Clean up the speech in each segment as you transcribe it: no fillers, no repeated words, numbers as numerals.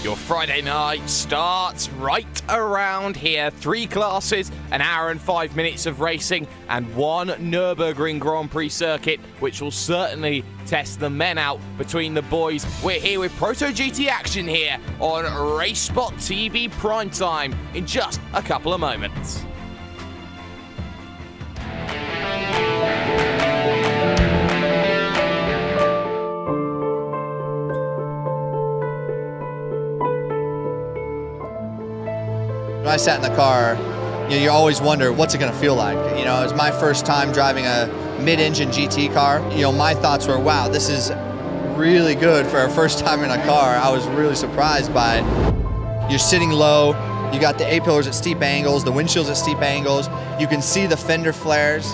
Your Friday night starts right around here. 3 classes, an hour and 5 minutes of racing, and 1 Nürburgring Grand Prix circuit, which will certainly test the men out between the boys. We're here with ProtoGT action here on RaceSpot TV Primetime in just a couple of moments. When I sat in the car, you always wonder, what's it going to feel like? You know, it was my first time driving a mid-engine GT car. You know, my thoughts were, wow, this is really good for our first time in a car. I was really surprised by it. You're sitting low, you got the A-pillars at steep angles, the windshields at steep angles, you can see the fender flares.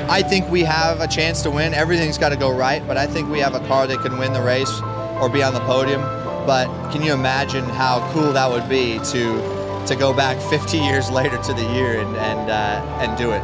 I think we have a chance to win. Everything's got to go right, but I think we have a car that can win the race or be on the podium. But can you imagine how cool that would be to go back 50 years later to the year and do it?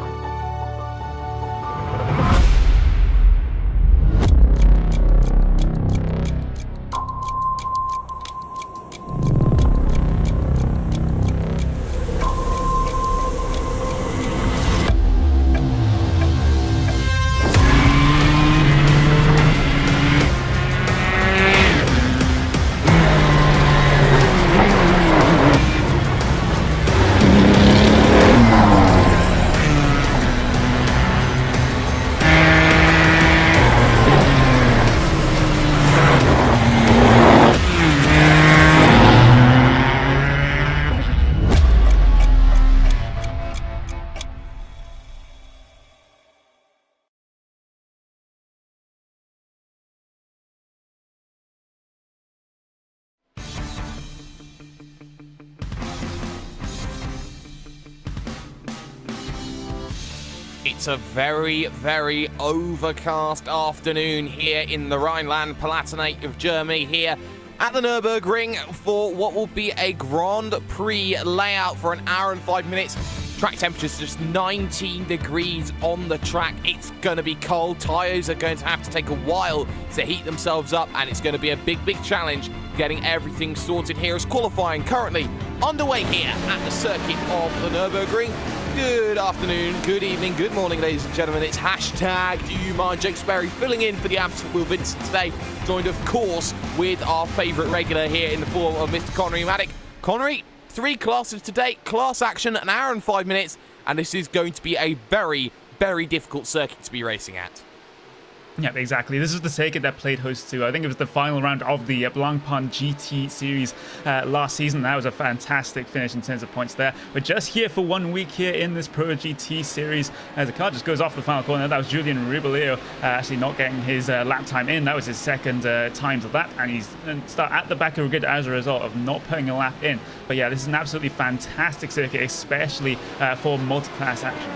It's a very, very overcast afternoon here in the Rhineland-Palatinate of Germany here at the Nürburgring for what will be a Grand Prix layout for an hour and 5 minutes. Track temperature's just 19 degrees on the track. It's going to be cold. Tyres are going to have to take a while to heat themselves up, and it's going to be a big, big challenge getting everything sorted here as qualifying currently underway here at the circuit of the Nürburgring. Good afternoon, good evening, good morning, ladies and gentlemen. It's hashtag Do You Mind Jake Sperry filling in for the absent Will Vincent today, joined, of course, with our favourite regular here in the form of Mr. Connery Maddock. Connery, 3 classes today, class action, an hour and 5 minutes, and this is going to be a very, very difficult circuit to be racing at. Yeah, exactly. This is the circuit that played host to, I think it was the final round of the Blancpain GT series last season. That was a fantastic finish in terms of points there. We're just here for 1 week here in this Pro GT series as the car just goes off the final corner. That was Julian Ribeleo actually not getting his lap time in. That was his second time to that, and he's start at the back of the grid as a result of not putting a lap in. But yeah, this is an absolutely fantastic circuit, especially for multi-class action.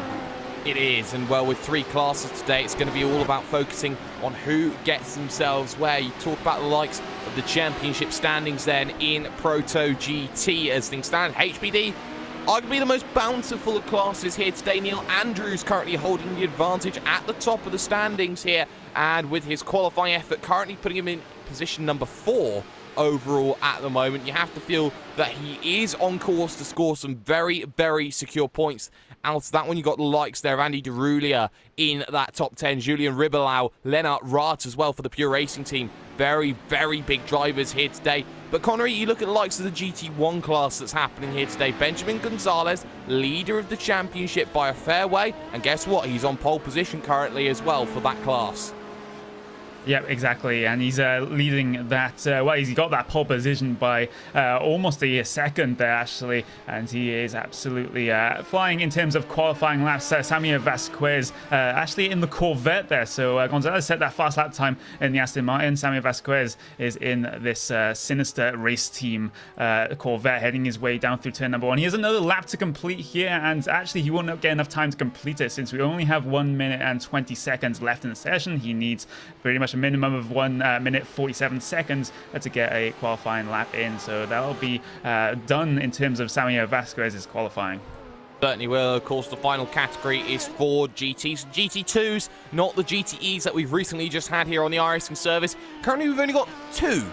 It is, and well, with 3 classes today, it's going to be all about focusing on who gets themselves where. You talk about the likes of the championship standings then in Proto GT as things stand. HPD, arguably the most bountiful of classes here today. Neil Andrews currently holding the advantage at the top of the standings here, and with his qualifying effort currently putting him in position number 4 overall at the moment. You have to feel that he is on course to score some very, very secure points out of that one. You got the likes there of Andy Derulia in that top 10, Julian Ribelau, Lennart Rath as well for the Pure Racing team. Very, very big drivers here today. But Connery, you look at the likes of the GT1 class that's happening here today. Benjamin Gonzalez, leader of the championship by a fair way, and guess what? He's on pole position currently as well for that class. Yeah, exactly, and he's leading that, well, he's got that pole position by almost a second there, actually, and he is absolutely flying in terms of qualifying laps. Samir Vasquez actually in the Corvette there, so Gonzalez set that fast lap time in the Aston Martin. Samir Vasquez is in this sinister race team Corvette, heading his way down through turn number 1. He has another lap to complete here, and actually he won't get enough time to complete it since we only have 1 minute and 20 seconds left in the session. He needs pretty much a minimum of 1 minute 47 seconds to get a qualifying lap in, so that'll be done in terms of Samir Vasquez's qualifying. Certainly will. Of course, the final category is for GTs. GT2s, not the GTEs that we've recently just had here on the iRacing service. Currently, we've only got 2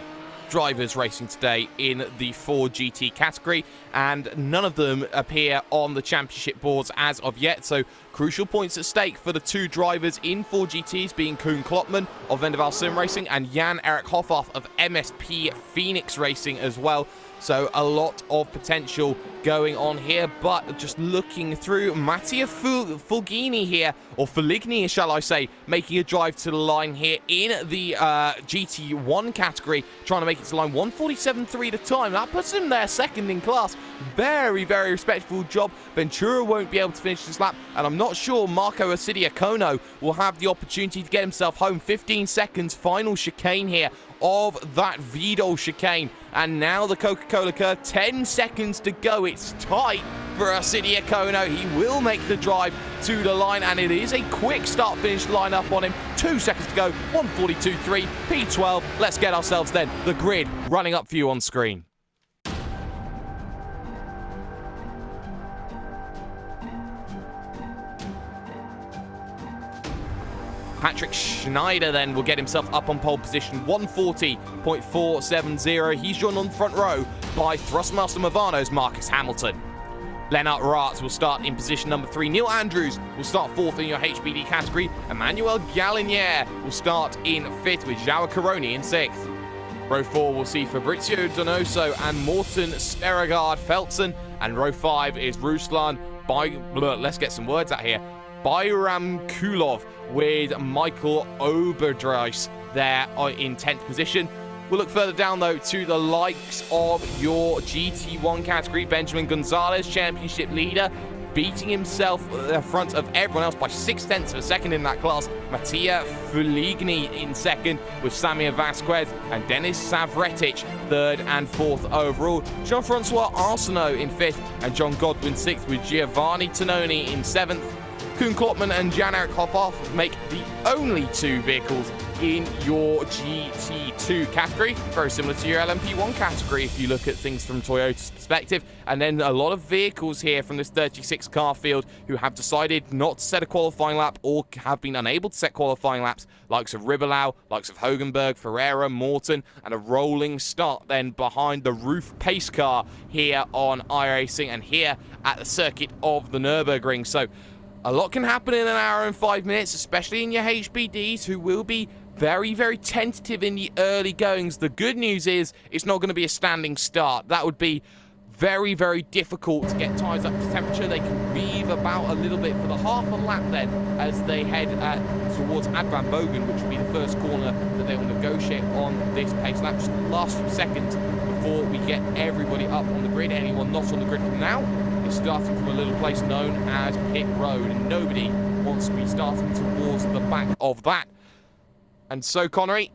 drivers racing today in the 4GT category, and none of them appear on the championship boards as of yet, so crucial points at stake for the 2 drivers in 4GTs, being Koen Klopman of Vendaval Sim Racing and Jan-Erik Hofhoff of MSP Phoenix Racing as well. So a lot of potential going on here, but just looking through, Mattia Fulgini here, or Fuligni, shall I say, making a drive to the line here in the GT1 category, trying to make it to line 147.3 the time. That puts him there second in class. Very, very respectful job. Ventura won't be able to finish this lap, and I'm not sure Marco Asidiacono will have the opportunity to get himself home. 15 seconds, final chicane here of that Vidal chicane, and now the Coca-Cola curve, 10 seconds to go. It's tight for Asidiacono. He will make the drive to the line, and it is a quick start-finish line-up on him. 2 seconds to go, 142.3, P12. Let's get ourselves then the grid running up for you on screen. Patrick Schneider then will get himself up on pole position, 140.470. He's joined on the front row by Thrustmaster Movano's Marcus Hamilton. Lennart Rath will start in position number 3. Neil Andrews will start 4th in your HPD category. Emmanuel Galinier will start in 5th with Joao Caroni in 6th. Row 4 will see Fabrizio Donoso and Morten Sterregard Feltsen. And row 5 is Ruslan let's get some words out here. Bayram Kulov with Michael Oberdreis there in 10th position. We'll look further down, though, to the likes of your GT1 category. Benjamin Gonzalez, championship leader, beating himself in front of everyone else by 0.6 of a second in that class. Mattia Fuligni in 2nd with Samir Vasquez and Denis Savretic 3rd and 4th overall. Jean-Francois Arsenault in 5th and John Godwin 6th with Giovanni Tononi in 7th. Koen Klopman and Jan-Erik Hofhoff make the only 2 vehicles in your GT2 category. Very similar to your LMP1 category if you look at things from Toyota's perspective. And then a lot of vehicles here from this 36 car field who have decided not to set a qualifying lap or have been unable to set qualifying laps, likes of Ribelau, likes of Hogenberg, Ferreira, Morton, and a rolling start then behind the roof pace car here on iRacing and here at the circuit of the Nürburgring. So a lot can happen in an hour and 5 minutes, especially in your HPDs, who will be very, very tentative in the early goings. The good news is it's not going to be a standing start. That would be very, very difficult to get tyres up to temperature. They can weave about a little bit for the half a lap then as they head towards Advan Bogen, which will be the first corner that they will negotiate on this pace lap. Just the last few seconds before we get everybody up on the grid. Anyone not on the grid from now is starting from a little place known as Pit Road, and nobody wants to be starting towards the back of that. And so, Connery,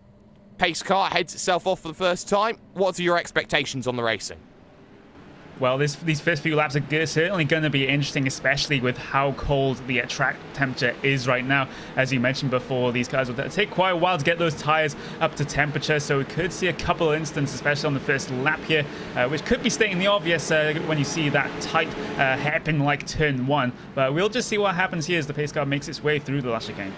pace car heads itself off for the first time. What are your expectations on the racing? Well, these first few laps are certainly going to be interesting, especially with how cold the track temperature is right now. As you mentioned before, these cars will take quite a while to get those tires up to temperature, so we could see a couple of instances, especially on the first lap here, which could be stating the obvious when you see that tight hairpin-like turn 1. But we'll just see what happens here as the pace car makes its way through the last chicane.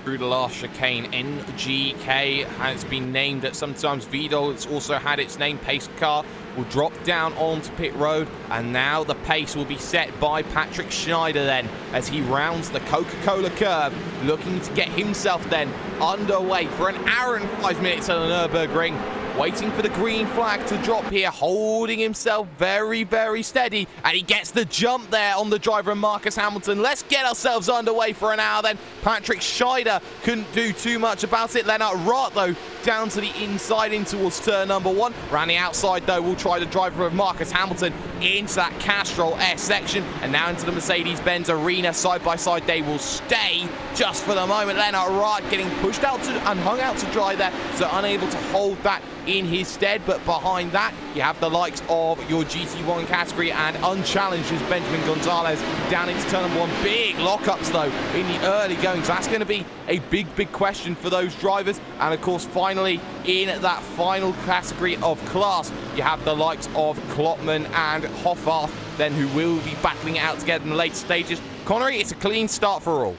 Through the last chicane, NGK has been named at sometimes Vidal. It's also had its name. Pace car will drop down onto pit road, and now the pace will be set by Patrick Schneider then as he rounds the Coca-Cola curve, looking to get himself then underway for an hour and 5 minutes on the Nürburgring. Waiting for the green flag to drop here, holding himself very, very steady, and he gets the jump there on the driver, Marcus Hamilton. Let's get ourselves underway for an hour then. Patrick Schneider couldn't do too much about it. Lennart Rath, though, down to the inside in towards turn number 1. Around the outside, though, we'll try the driver of Marcus Hamilton into that Castrol S section, and now into the Mercedes-Benz Arena. Side by side, they will stay just for the moment. Lennart Rath getting pushed out to and hung out to dry there, so unable to hold that in his stead. But behind that, you have the likes of your GT1 category and unchallenged is Benjamin Gonzalez down into turn number 1. Big lockups though in the early going, so that's going to be a big question for those drivers. And of course, finally in that final category of class, you have the likes of Klopman and Hoffarth then, who will be battling it out together in the later stages. Connery, it's a clean start for all.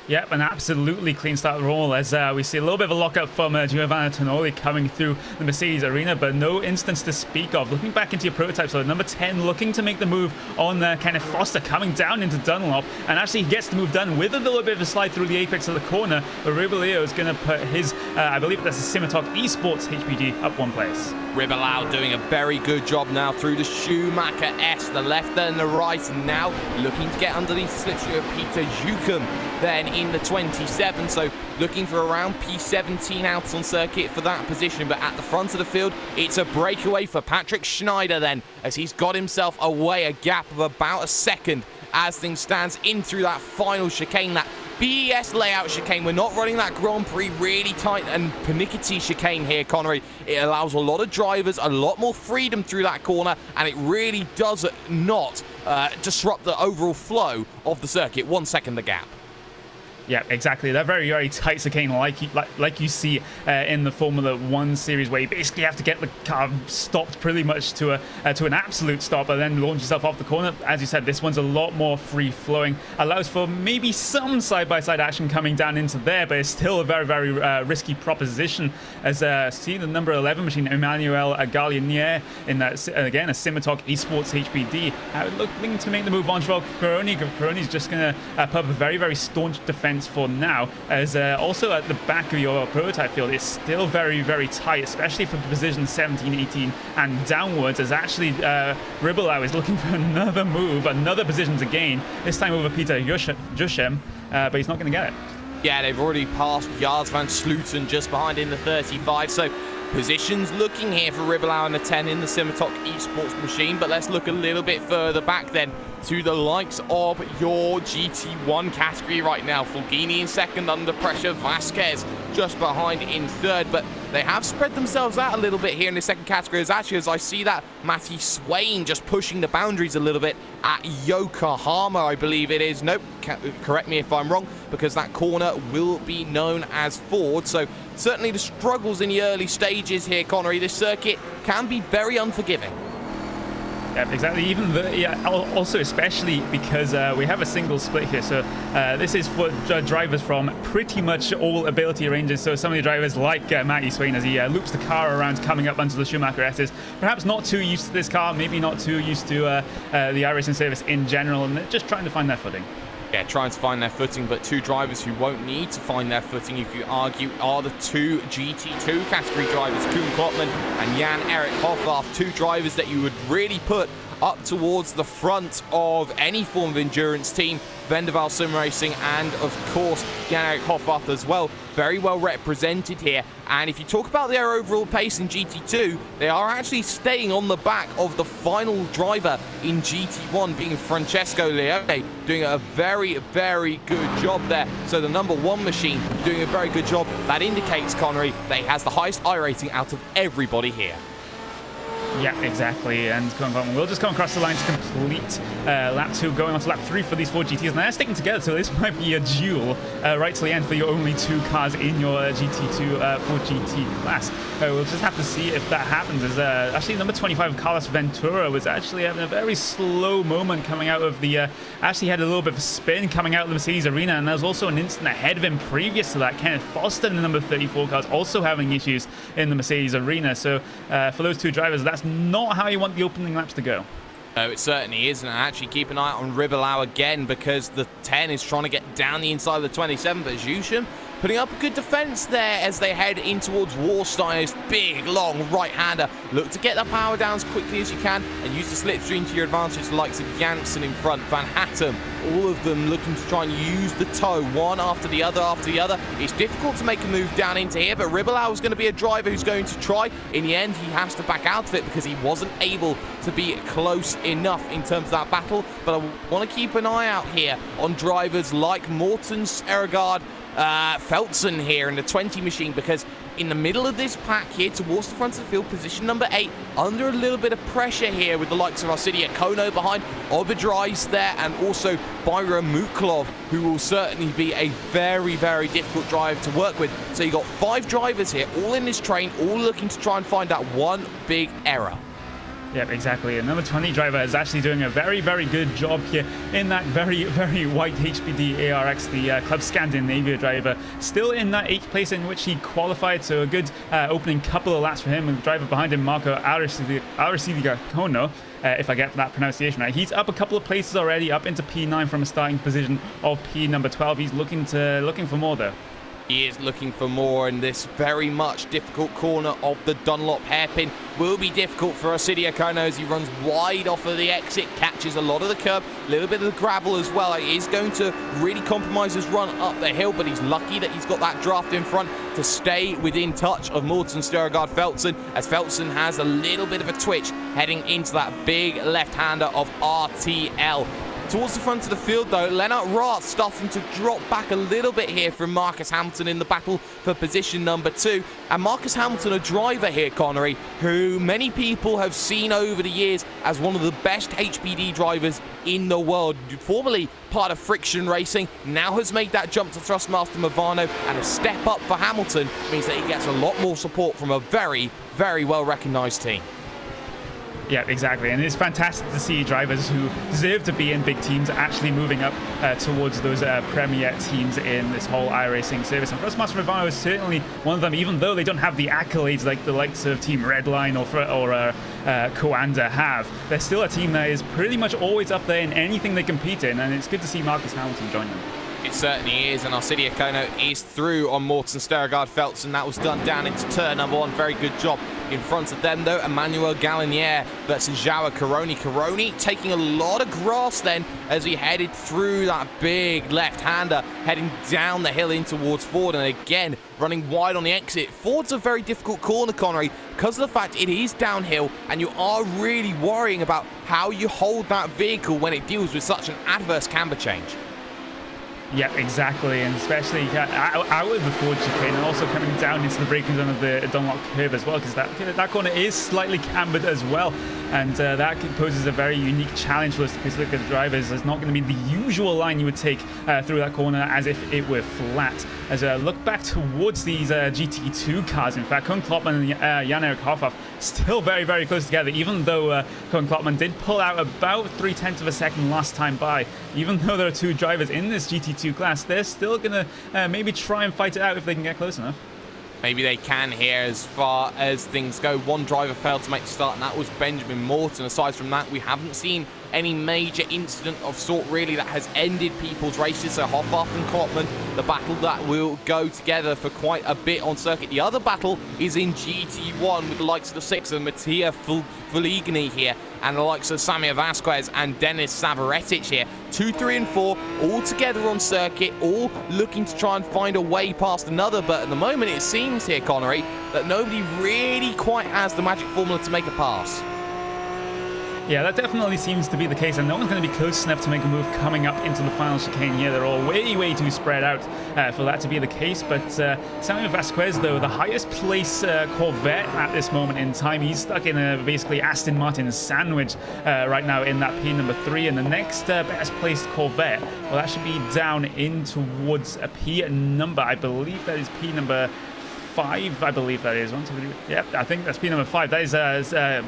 Yep, an absolutely clean start roll as we see a little bit of a lockup from Giovanni Tonoli coming through the Mercedes arena, but no instance to speak of. Looking back into your prototype, so number 10 looking to make the move on Kenneth Foster coming down into Dunlop, and actually he gets the move done with a little bit of a slide through the apex of the corner, but Ribelau is going to put his, I believe that's a Simitok Esports HPD up 1 place. Ribelau doing a very good job now through the Schumacher S, the left and the right, and now looking to get underneath the slipstream of Peter Jukum then in the 27, so looking for around P17 out on circuit for that position. But at the front of the field, it's a breakaway for Patrick Schneider then, as he's got himself away a gap of about a second as things stands in through that final chicane, that BES layout chicane. We're not running that Grand Prix really tight and pernickety chicane here, Connery. It allows a lot of drivers a lot more freedom through that corner, and it really does not disrupt the overall flow of the circuit. 1 second the gap. Yeah, exactly. They're very tight chicane, like you see in the Formula 1 series, where you basically have to get the car stopped pretty much to an absolute stop and then launch yourself off the corner. As you said, this one's a lot more free-flowing, allows for maybe some side-by-side action coming down into there, but it's still a very risky proposition. As see the number 11 machine, Emmanuel Gallinier, in that, again, a Simitok Esports HPD, looking to make the move on Joel Peroni. Peroni's just going to put up a very staunch defense for now, as also at the back of your prototype field it's still very tight, especially for position 17, 18 and downwards, as actually Ribelau is looking for another move, another position to gain, this time over Peter Jushem, but he's not going to get it. Yeah, they've already passed Jarls van Slooten just behind in the 35, so positions looking here for Ribelau and the 10 in the Simitok Esports machine. But let's look a little bit further back then to the likes of your GT1 category right now. Fulgini in second under pressure, Vasquez just behind in third, but they have spread themselves out a little bit here in the second category, as actually as I see that Matty Swain just pushing the boundaries a little bit at Yokohama, I believe it is. Nope, correct me if I'm wrong, because that corner will be known as Ford. So certainly the struggles in the early stages here, Connery. This circuit can be very unforgiving. Yeah, exactly. Even also especially because we have a single split here, so this is for drivers from pretty much all ability ranges. So some of the drivers like Matty Swain, as he loops the car around coming up onto the Schumacher S's, perhaps not too used to this car, maybe not too used to the iRacing service in general, and just trying to find their footing. Yeah, trying to find their footing, but two drivers who won't need to find their footing, if you argue, are the two GT2 category drivers, Koen Klopman and Jan-Erik Hoffarth, two drivers that you would really put up towards the front of any form of endurance team. Vendaval Sim Racing and, of course, Jan-Erik Hoffarth as well. Very well represented here. And if you talk about their overall pace in GT2, they are actually staying on the back of the final driver in GT1, being Francesco Leone, doing a very good job there. So the number 1 machine doing a very good job. That indicates, Connery, that he has the highest I rating out of everybody here. Yeah, exactly, and we'll just come across the line to complete lap 2, going on to lap 3 for these 4 GTs, and they're sticking together, so this might be a duel right to the end for your only 2 cars in your GT2 4GT class. We'll just have to see if that happens, as actually number 25, Carlos Ventura, was actually having a very slow moment coming out of the, actually had a little bit of a spin coming out of the Mercedes arena, and there was also an instant ahead of him previous to that. Kenneth Foster in the number 34 cars also having issues in the Mercedes arena, so for those 2 drivers, that's not how you want the opening laps to go. No, it certainly isn't. And actually keep an eye on Ribelau again, because the 10 is trying to get down the inside of the 27, but Jushem putting up a good defense there as they head in towards Warstein's big, long right-hander. Look to get the power down as quickly as you can and use the slipstream to your advantage, the likes of Janssen in front, Van Hattem, all of them looking to try and use the toe, one after the other after the other. It's difficult to make a move down into here, but Ribelau is going to be a driver who's going to try. In the end, he has to back out of it because he wasn't able to be close enough in terms of that battle. But I want to keep an eye out here on drivers like Morten Sørgaard, Feltzen here in the 20 machine, because in the middle of this pack here towards the front of the field, position number 8, under a little bit of pressure here with the likes of Arsidia Kono behind, Obadrice there, and also Byron Muklov, who will certainly be a very, very difficult driver to work with. So you've got 5 drivers here, all in this train, all looking to try and find that one big error. Yep, exactly. And number 20 driver is actually doing a very, very good job here in that very, very white HPD ARX, the Club Scandinavia driver. Still in that 8th place in which he qualified, so a good opening couple of laps for him. And the driver behind him, Marco Arsidia Kono, if I get that pronunciation right. He's up a couple of places already, up into P9 from a starting position of P number 12. He's looking for more though. He is looking for more, and this very much difficult corner of the Dunlop hairpin will be difficult for Arsidia Kono as he runs wide off of the exit, catches a lot of the curb, a little bit of the gravel as well. It is going to really compromise his run up the hill, but he's lucky that he's got that draft in front to stay within touch of Morten Stergaard Feltsen, as Feltsen has a little bit of a twitch heading into that big left-hander of RTL. Towards the front of the field, though, Lennart Rath starting to drop back a little bit here from Marcus Hamilton in the battle for position number 2. And Marcus Hamilton, a driver here, Connery, who many people have seen over the years as one of the best HPD drivers in the world. Formerly part of Friction Racing, now has made that jump to Thrustmaster Movano, and a step up for Hamilton means that he gets a lot more support from a very, very well-recognised team. Yeah, exactly. And it's fantastic to see drivers who deserve to be in big teams actually moving up towards those premier teams in this whole iRacing service. And Thrustmaster Movano is certainly one of them, even though they don't have the accolades like the likes of Team Redline or Coanda have. They're still a team that is pretty much always up there in anything they compete in, and it's good to see Marcus Hamilton join them. It certainly is, and Arsidia Kono is through on Morten Stergaard Feltsen. That was done down into turn number 1. Very good job in front of them, though. Emmanuel Galinier versus Joao Caroni. Caroni taking a lot of grass then as he headed through that big left-hander, heading down the hill in towards Ford, and again running wide on the exit. Ford's a very difficult corner, Connery, because of the fact it is downhill, and you are really worrying about how you hold that vehicle when it deals with such an adverse camber change. Yeah, exactly, and especially out of the Ford chicane and also coming down into the braking zone of the Dunlop curve as well, because that corner is slightly cambered as well, and that poses a very unique challenge for us because look at the drivers. There's not going to be the usual line you would take through that corner as if it were flat. As I look back towards these GT2 cars, in fact, Koen Klopman and Jan-Erik Hoffhoff still very, very close together, even though Koen Klopman did pull out about 0.3 of a second last time by. Even though there are 2 drivers in this GT2 class, they're still going to maybe try and fight it out if they can get close enough. Maybe they can here as far as things go. One driver failed to make the start, and that was Benjamin Morton. Aside from that, we haven't seen any major incident of sort really that has ended people's races. So Hoffhoff and Klopman, the battle that will go together for quite a bit on circuit. The other battle is in GT1 with the likes of the 6 of Mattia Fuligny here, and the likes of Samir Vasquez and Denis Savaretic here. 2, 3, and 4 all together on circuit, all looking to try and find a way past another. But at the moment, it seems here, Connery, that nobody really quite has the magic formula to make a pass. Yeah, that definitely seems to be the case, and no one's going to be close enough to make a move coming up into the final chicane here. They're all way, way too spread out for that to be the case. But Samuel Vasquez, though, the highest place Corvette at this moment in time. He's stuck in a basically Aston Martin sandwich right now in that P number 3. And the next best placed Corvette, well, that should be down in towards a P number, I believe that is P number 5, I believe that is. 1, 2, 3. Yep, I think that's P number 5. That is Jan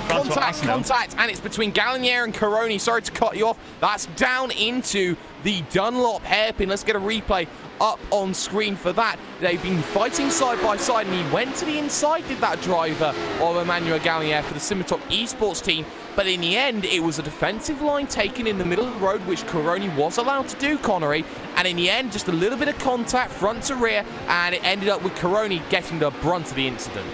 Contact, and it's between Galinier and Caroni. Sorry to cut you off. That's down into the Dunlop hairpin. Let's get a replay up on screen for that. They've been fighting side by side, and he went to the inside, did that driver of Emmanuel Galinier for the Simitok Esports team. But in the end, it was a defensive line taken in the middle of the road, which Caroni was allowed to do, Connery. And in the end, just a little bit of contact, front to rear, and it ended up with Caroni getting the brunt of the incident.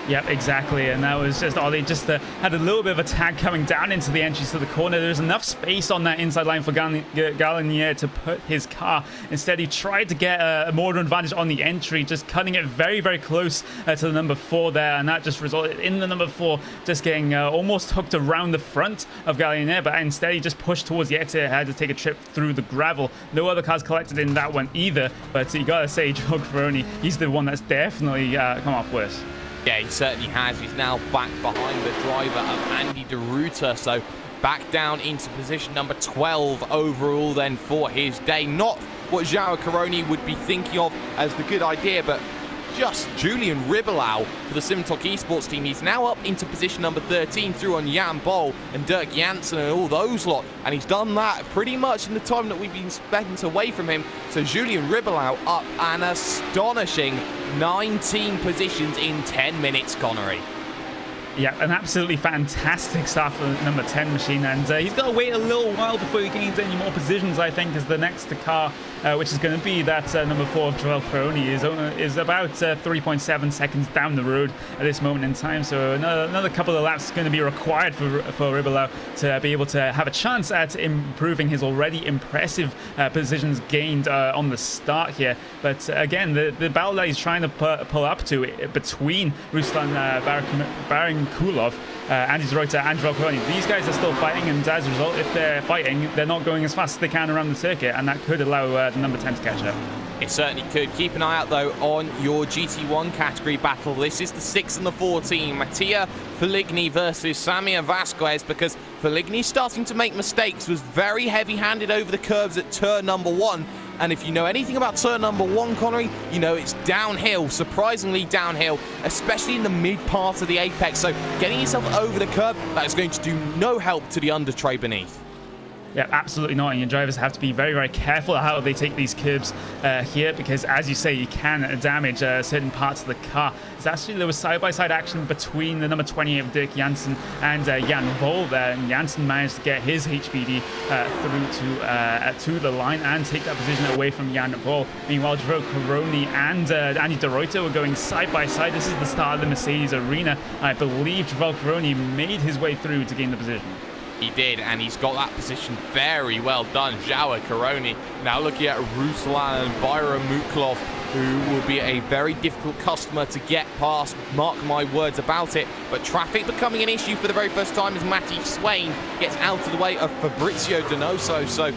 Yep, exactly, and that was just, they just had a little bit of a tag coming down into the entries to the corner. There's enough space on that inside line for Galinier to put his car. Instead, he tried to get a more advantage on the entry, just cutting it very, very close to the number 4 there, and that just resulted in the number 4 just getting almost hooked around the front of Galinier, but instead he just pushed towards the exit, had to take a trip through the gravel. No other cars collected in that one either, but you gotta say, Joe Ferroni, he's the one that's definitely come off worse. Yeah, he certainly has. He's now back behind the driver of Andy de Ruyter, so back down into position number 12 overall then for his day. Not what Joao Caroni would be thinking of as the good idea, but just Julian Ribelau for the Simtok Esports team. He's now up into position number 13 through on Jan Bol and Dirk Janssen and all those lot, and he's done that pretty much in the time that we've been spent away from him. So Julian Ribelau up an astonishing 19 positions in 10 minutes, Connery. Yeah, an absolutely fantastic start for the number 10 machine, and he's got to wait a little while before he gains any more positions, I think, as the next car, which is going to be that number 4 of Joel Ferroni, is about 3.7 seconds down the road at this moment in time. So another couple of laps is going to be required for Ribelau to be able to have a chance at improving his already impressive positions gained on the start here. But again, the battle that he's trying to pull up to between Ruslan Barankulov, Andy de Ruyter and Joel Ferroni, these guys are still fighting, and as a result, if they're fighting, they're not going as fast as they can around the circuit, and that could allow the number 10 to catch up. It certainly could. Keep an eye out, though, on your GT1 category battle. This is the 6 and the 14. Mattia Feligni versus Samir Vasquez, because Feligni's starting to make mistakes, was very heavy-handed over the curves at turn number 1. And if you know anything about turn number 1, Connery, you know it's downhill, surprisingly downhill, especially in the mid part of the apex. So getting yourself over the curb, that is going to do no help to the under tray beneath. Yeah, absolutely not. And your drivers have to be very, very careful how they take these curbs here, because as you say, you can damage certain parts of the car. It's actually, there was side-by-side action between the number 28 of Dirk Janssen and Jan Bol there, and Janssen managed to get his HPD through to the line and take that position away from Jan Bol. Meanwhile, Joao Caroni and Andy de Ruyter were going side-by-side. This is the start of the Mercedes arena. I believe Joao Caroni made his way through to gain the position. He did, and he's got that position very well done. Joao Caroni now looking at Ruslan and Byron Muklov, who will be a very difficult customer to get past, mark my words about it. But traffic becoming an issue for the very first time as Matty Swain gets out of the way of Fabrizio Donoso. So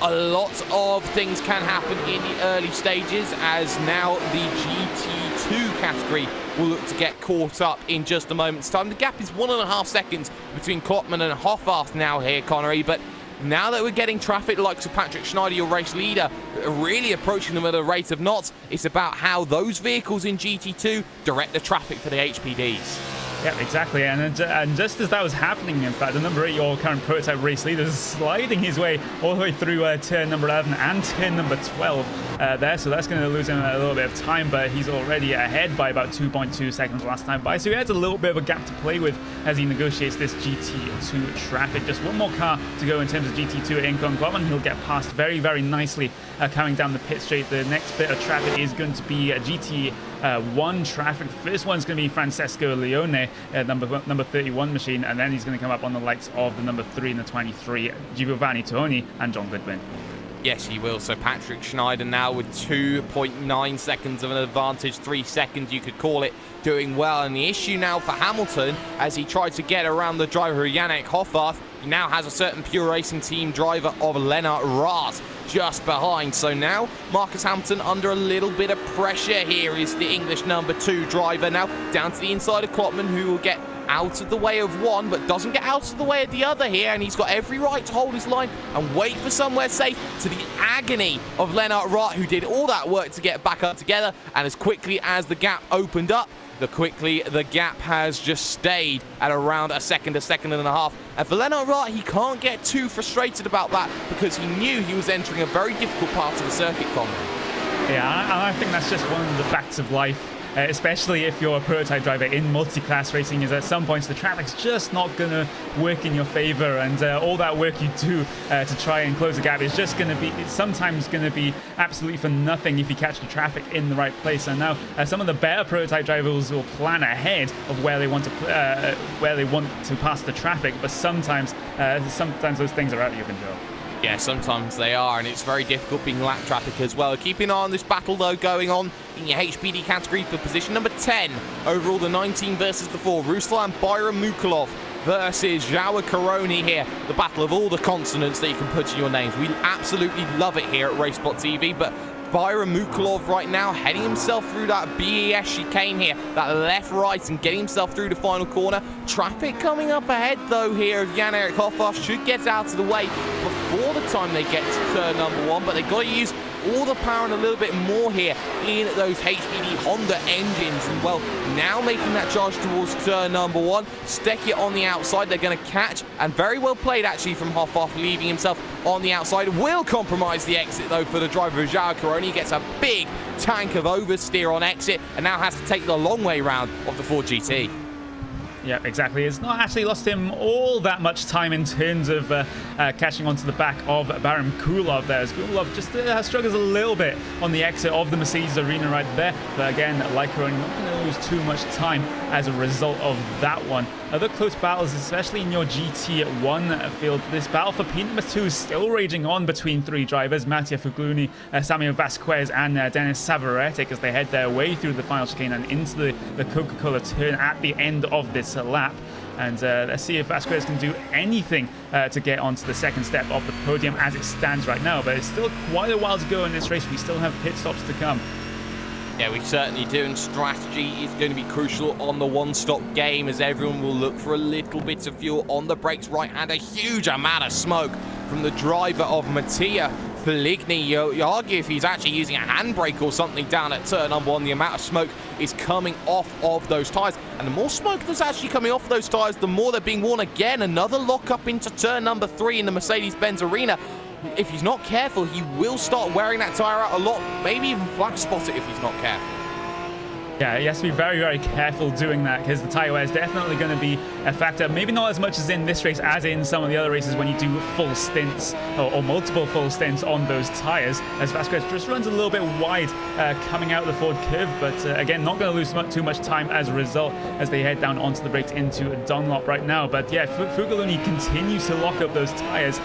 a lot of things can happen in the early stages, as now the GT2 category will look to get caught up in just a moment's time. The gap is 1.5 seconds between Klopman and Hoffarth now here, Connery, but now that we're getting traffic like Sir Patrick Schneider, your race leader, really approaching them at a rate of knots, it's about how those vehicles in GT2 direct the traffic for the HPDs. Yeah, exactly, and just as that was happening, in fact, the number 8, your current prototype race leader, is sliding his way all the way through turn number 11 and turn number 12 there, so that's going to lose him a little bit of time, but he's already ahead by about 2.2 seconds last time by, so he has a little bit of a gap to play with as he negotiates this GT2 traffic. Just one more car to go in terms of GT2 at Incon Club, and he'll get past very, very nicely coming down the pit straight. The next bit of traffic is going to be GT1 traffic. The first one's going to be Francesco Leone, number 31 machine, and then he's going to come up on the likes of the number 3 and the 23, Giovanni Toni and John Goodwin. Yes, he will. So Patrick Schneider now with 2.9 seconds of an advantage, 3 seconds you could call it, doing well. And the issue now for Hamilton, as he tried to get around the driver Yannick Hoffarth, he now has a certain Pure Racing team driver of Lennart Raas just behind. So now Marcus Hamilton under a little bit of pressure. Here is the English number 2 driver now down to the inside of Klopman, who will get out of the way of one, but doesn't get out of the way of the other here, and he's got every right to hold his line and wait for somewhere safe, to the agony of Lennart Raas, who did all that work to get back up together. And as quickly as the gap opened up, the gap has just stayed at around a second and a half. And for Lennart Raas, he can't get too frustrated about that, because he knew he was entering a very difficult part of the circuit, Connery. Yeah, and I think that's just one of the facts of life especially if you're a prototype driver in multi-class racing, is at some points the traffic's just not going to work in your favor, and all that work you do to try and close the gap is just going to be, it's sometimes going to be absolutely for nothing if you catch the traffic in the right place. And now some of the better prototype drivers will plan ahead of where they want to pass the traffic, but sometimes those things are out of your control. Yeah, sometimes they are, and it's very difficult being lap traffic as well. Keep an eye on this battle, though, going on in your HPD category for position number 10. Overall, the 19 versus the 4. Ruslan Bayramukhalov versus Joao Caroni here. The battle of all the consonants that you can put in your names. We absolutely love it here at RaceSpot TV, but Bayramukhalov right now heading himself through that BES chicane here, that left, right, and getting himself through the final corner. Traffic coming up ahead, though, here of Jan-Erik Hoffhoff. Should get out of the way before the time they get to turn number 1, but they've got to use all the power and a little bit more here in those HPD Honda engines. And, well, now making that charge towards turn number 1. Stick it on the outside. They're going to catch, and very well played, actually, from Hoffhoff, leaving himself on the outside. Will compromise the exit, though, for the driver of Joao Caroni. Gets a big tank of oversteer on exit, and now has to take the long way round of the Ford GT. Yeah, exactly. It's not actually lost him all that much time in terms of catching onto the back of Bayramukhalov there. As Gulov just struggles a little bit on the exit of the Mercedes arena right there. But again, like Caroni, not going to lose too much time as a result of that one. Other close battles, especially in your GT1 field. This battle for P number 2 is still raging on between 3 drivers, Mattia Fugluni, Samuel Vasquez, and Denis Savaretic, as they head their way through the final chicane and into the Coca-Cola turn at the end of this lap. And let's see if Vasquez can do anything to get onto the second step of the podium as it stands right now. But it's still quite a while to go in this race. We still have pit stops to come. Yeah, we certainly do, and strategy is going to be crucial on the one-stop game, as everyone will look for a little bit of fuel on the brakes right, and a huge amount of smoke from the driver of Mattia Feligny. You argue if he's actually using a handbrake or something down at turn number 1, the amount of smoke is coming off of those tyres. And the more smoke that's actually coming off of those tyres, the more they're being worn. Again, another lock-up into turn number 3 in the Mercedes-Benz arena. If he's not careful, he will start wearing that tyre out a lot, maybe even flat spot it if he's not careful. Yeah, he has to be very, very careful doing that, because the tyre wear is definitely going to be a factor. Maybe not as much as in this race as in some of the other races when you do full stints or multiple full stints on those tyres, as Vasquez just runs a little bit wide coming out of the Ford curve. But again, not going to lose too much time as a result as they head down onto the brakes into Dunlop right now. But yeah, Fugluni continues to lock up those tyres.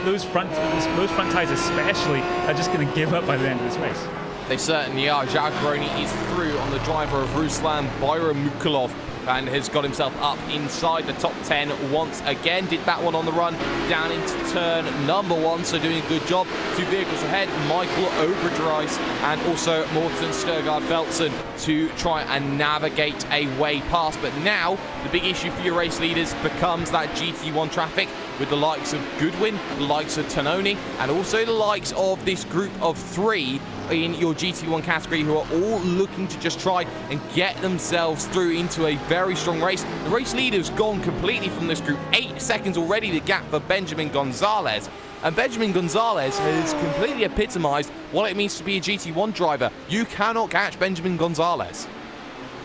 Those front tyres especially are just going to give up by the end of this race. They certainly are. Joao Caroni is through on the driver of Ruslan Bayramukhalov and has got himself up inside the top 10 once again. Did that one on the run down into turn number 1, so doing a good job. 2 vehicles ahead, Michael Oberdreis and also Morten Sturgard-Veltsen to try and navigate a way past. But now the big issue for your race leaders becomes that GT1 traffic, with the likes of Goodwin, the likes of Tononi, and also the likes of this group of 3 in your GT1 category, who are all looking to just try and get themselves through into a very strong race. The race leader's gone completely from this group. 8 seconds already the gap for Benjamin Gonzalez. And Benjamin Gonzalez has completely epitomized what it means to be a GT1 driver. You cannot catch Benjamin Gonzalez.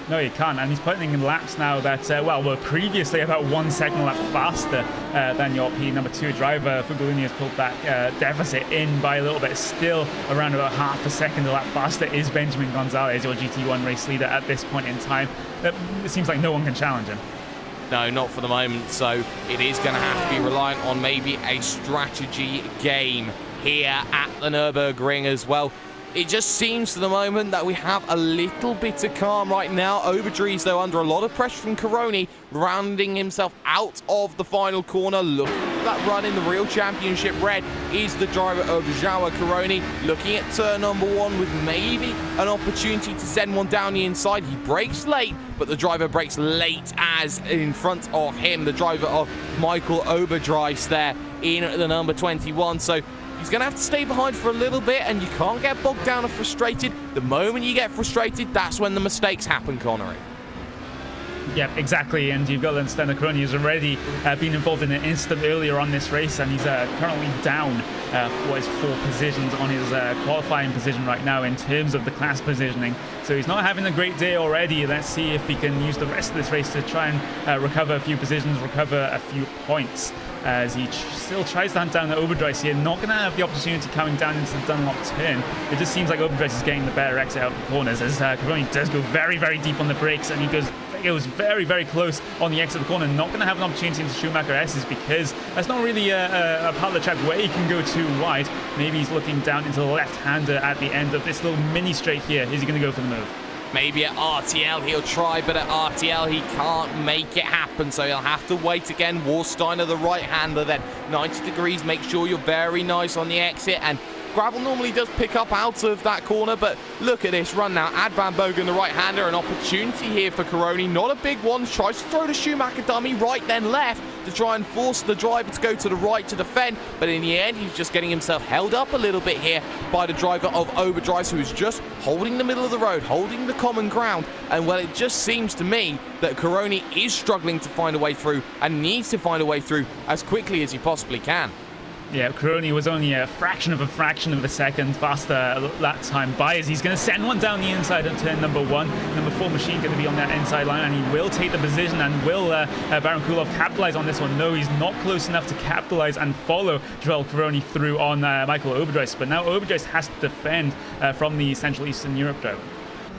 No, you can't, and he's putting in laps now that, well, were previously about 1 second lap faster than your P number 2 driver. Fuglini has pulled that deficit in by a little bit. Still around about half a second a lap faster is Benjamin Gonzalez, your GT1 race leader at this point in time. It seems like no one can challenge him. No, not for the moment, so it is going to have to be reliant on maybe a strategy game here at the Nürburgring as well. It just seems to the moment that we have a little bit of calm right now. Oberdreis, though, under a lot of pressure from Caroni, rounding himself out of the final corner. Looking for that run in the real championship red is the driver of Joao Caroni. Looking at turn number 1 with maybe an opportunity to send one down the inside. He brakes late, but the driver brakes late as in front of him, the driver of Michael Oberdreis there in the number 21. So he's going to have to stay behind for a little bit, and you can't get bogged down or frustrated. The moment you get frustrated, that's when the mistakes happen, Connery. Yep, exactly, and you've got to understand that Caroni has already been involved in an incident earlier on this race, and he's currently down what is 4 positions on his qualifying position right now in terms of the class positioning. So he's not having a great day already. Let's see if he can use the rest of this race to try and recover a few positions, recover a few points. As he still tries to hunt down the Overdrive here, not going to have the opportunity coming down into the Dunlop turn. It just seems like Overdrive is getting the better exit out of the corners, as Caroni does go very, very deep on the brakes, and he goes very, very close on the exit of the corner. Not going to have an opportunity into Schumacher S's because that's not really a part of the track where he can go too wide. Maybe he's looking down into the left-hander at the end of this little mini straight here. Is he going to go for the move? Maybe at RTL he'll try, but at RTL he can't make it happen, so he'll have to wait again. Warsteiner, the right-hander, then 90 degrees. Make sure you're very nice on the exit, and gravel normally does pick up out of that corner, but look at this run now. Ad Van Bogen, the right-hander, an opportunity here for Caroni. Not a big one. Tries to throw the Schumacher dummy right then left to try and force the driver to go to the right to defend, but in the end he's just getting himself held up a little bit here by the driver of Overdrive, who is just holding the middle of the road, holding the common ground. And well, it just seems to me that Caroni is struggling to find a way through and needs to find a way through as quickly as he possibly can. Yeah, Caroni was only a fraction of a second faster that time by, as he's going to send one down the inside at turn number 1. Number 4 machine going to be on that inside line, and he will take the position, and will Baron Kulov capitalize on this one? No, he's not close enough to capitalize and follow Joel Caroni through on Michael Overdrive, but now Overdrive has to defend from the Central Eastern Europe driver.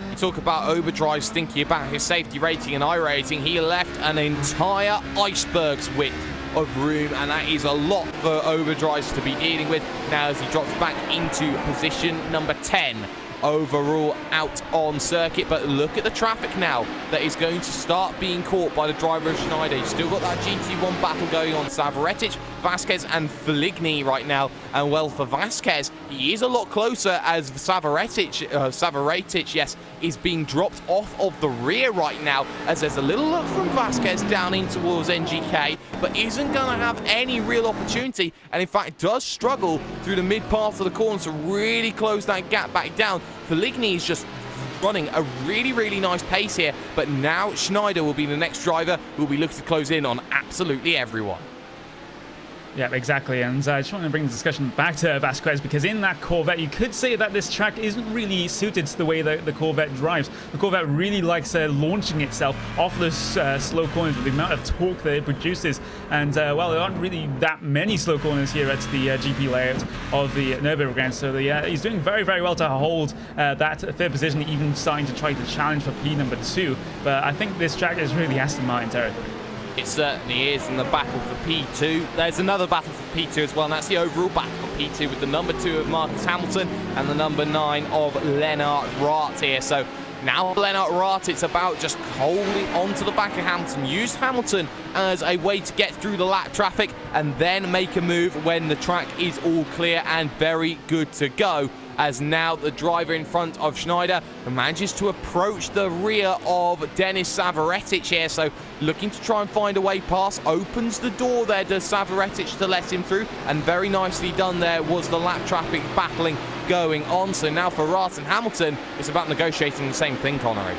You talk about Overdrive thinking about his safety rating and iRacing. He left an entire iceberg's width of room, and that is a lot for Overdrive to be dealing with now as he drops back into position number 10 overall out on circuit. But look at the traffic now that is going to start being caught by the driver of Schneider. He's still got that GT1 battle going on. Savaretic, Vasquez and Feligny right now, and well, for Vasquez he is a lot closer as Savaretic, yes, is being dropped off of the rear right now, as there's a little look from Vasquez down in towards NGK, but isn't going to have any real opportunity, and in fact does struggle through the mid part of the corner to really close that gap back down. Feligny is just running a really, really nice pace here, but now Schneider will be the next driver who will be looking to close in on absolutely everyone. Yeah, exactly, and I just want to bring the discussion back to Vasquez, because in that Corvette, you could say that this track isn't really suited to the way that the Corvette drives. The Corvette really likes launching itself off those slow corners with the amount of torque that it produces, and well, there aren't really that many slow corners here at the GP layout of the Nürburgring, so he's doing very, very well to hold that third position, even starting to try to challenge for P number 2, but I think this track is really Aston Martin territory. It certainly is, in the battle for P2. There's another battle for P2 as well, and that's the overall battle for P2 with the number 2 of Marcus Hamilton and the number 9 of Lennart Rath here. So now Lennart Rath, it's about just holding on to the back of Hamilton. Use Hamilton as a way to get through the lap traffic and then make a move when the track is all clear and very good to go. As now the driver in front of Schneider manages to approach the rear of Denis Savaretic here, so looking to try and find a way past, opens the door there to Savaretic to let him through, and very nicely done there was the lap traffic battling going on. So now for Rath and Hamilton, it's about negotiating the same thing, Connery.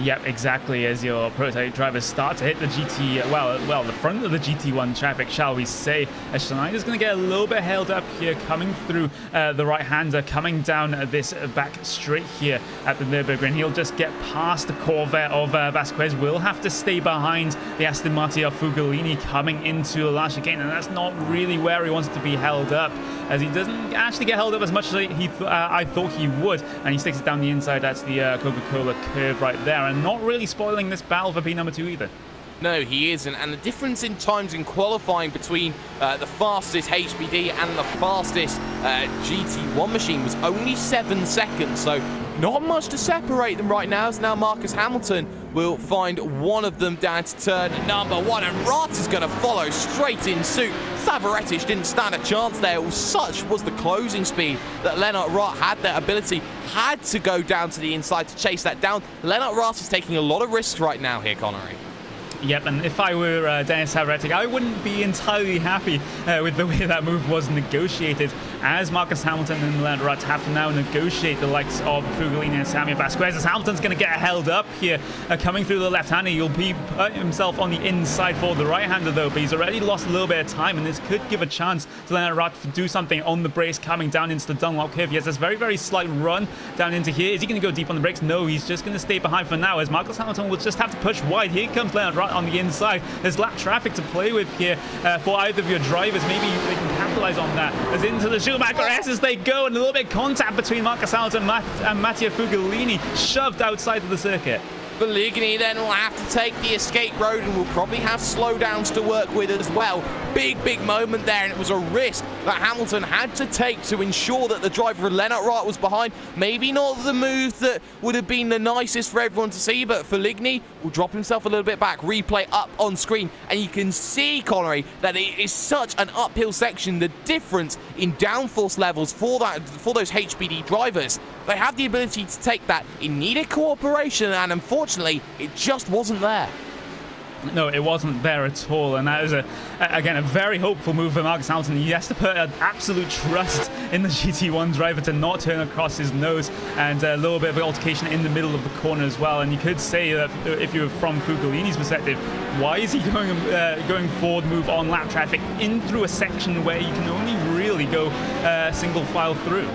Yep, exactly, as your prototype drivers start to hit the GT, well, the front of the GT1 traffic, shall we say. Schneider's going to get a little bit held up here, coming through the right-hander, coming down this back straight here at the Nürburgring. He'll just get past the Corvette of Vasquez, will have to stay behind the Aston Martin of Fugolini coming into the last chicane, and that's not really where he wants to be held up, as he doesn't actually get held up as much as I thought he would, and he sticks it down the inside. That's the Coca-Cola curve right there, and not really spoiling this battle for P number 2 either. No, he isn't, and the difference in times in qualifying between the fastest HPD and the fastest GT1 machine was only 7 seconds, so not much to separate them right now, as now Marcus Hamilton will find one of them down to turn number 1, and Rath is going to follow straight in suit. Savaretic didn't stand a chance there. Such was the closing speed that Lennart Rath had. That ability had to go down to the inside to chase that down. Lennart Rath is taking a lot of risks right now here, Connery. Yep, and if I were Dennis Havretic, I wouldn't be entirely happy with the way that move was negotiated, as Marcus Hamilton and Leonard Rutt have to now negotiate the likes of Fugolini and Sammy Vasquez, as Hamilton's going to get held up here, coming through the left-hander. He'll be himself on the inside for the right-hander, though, but he's already lost a little bit of time, and this could give a chance to Leonard Rutt to do something on the brakes coming down into the Dunlop curve. He has this very, very slight run down into here. Is he going to go deep on the brakes? No, he's just going to stay behind for now, as Marcus Hamilton will just have to push wide. Here comes Leonard Rutt on the inside. There's lap traffic to play with here for either of your drivers. Maybe they can capitalize on that. As into the Schumacher S as they go, and a little bit of contact between Marcus Hamilton and Mattia Fugolini, shoved outside of the circuit. Pellegrini then will have to take the escape road and will probably have slowdowns to work with as well. Big moment there, and it was a risk that Hamilton had to take to ensure that the driver Leonard Rutt was behind. Maybe not the move that would have been the nicest for everyone to see, but Pellegrini will drop himself a little bit back. Replay up on screen, and you can see, Connery, that it is such an uphill section. The difference in downforce levels for those HPD drivers, they have the ability to take that. It needed cooperation, and unfortunately, it just wasn't there. No, it wasn't there at all, and that is, again, a very hopeful move for Marcus Hamilton. He has to put an absolute trust in the GT1 driver to not turn across his nose, and a little bit of an altercation in the middle of the corner as well. And you could say that if you were from Fugolini's perspective, why is he going forward move on lap traffic in through a section where you can only really go single file through?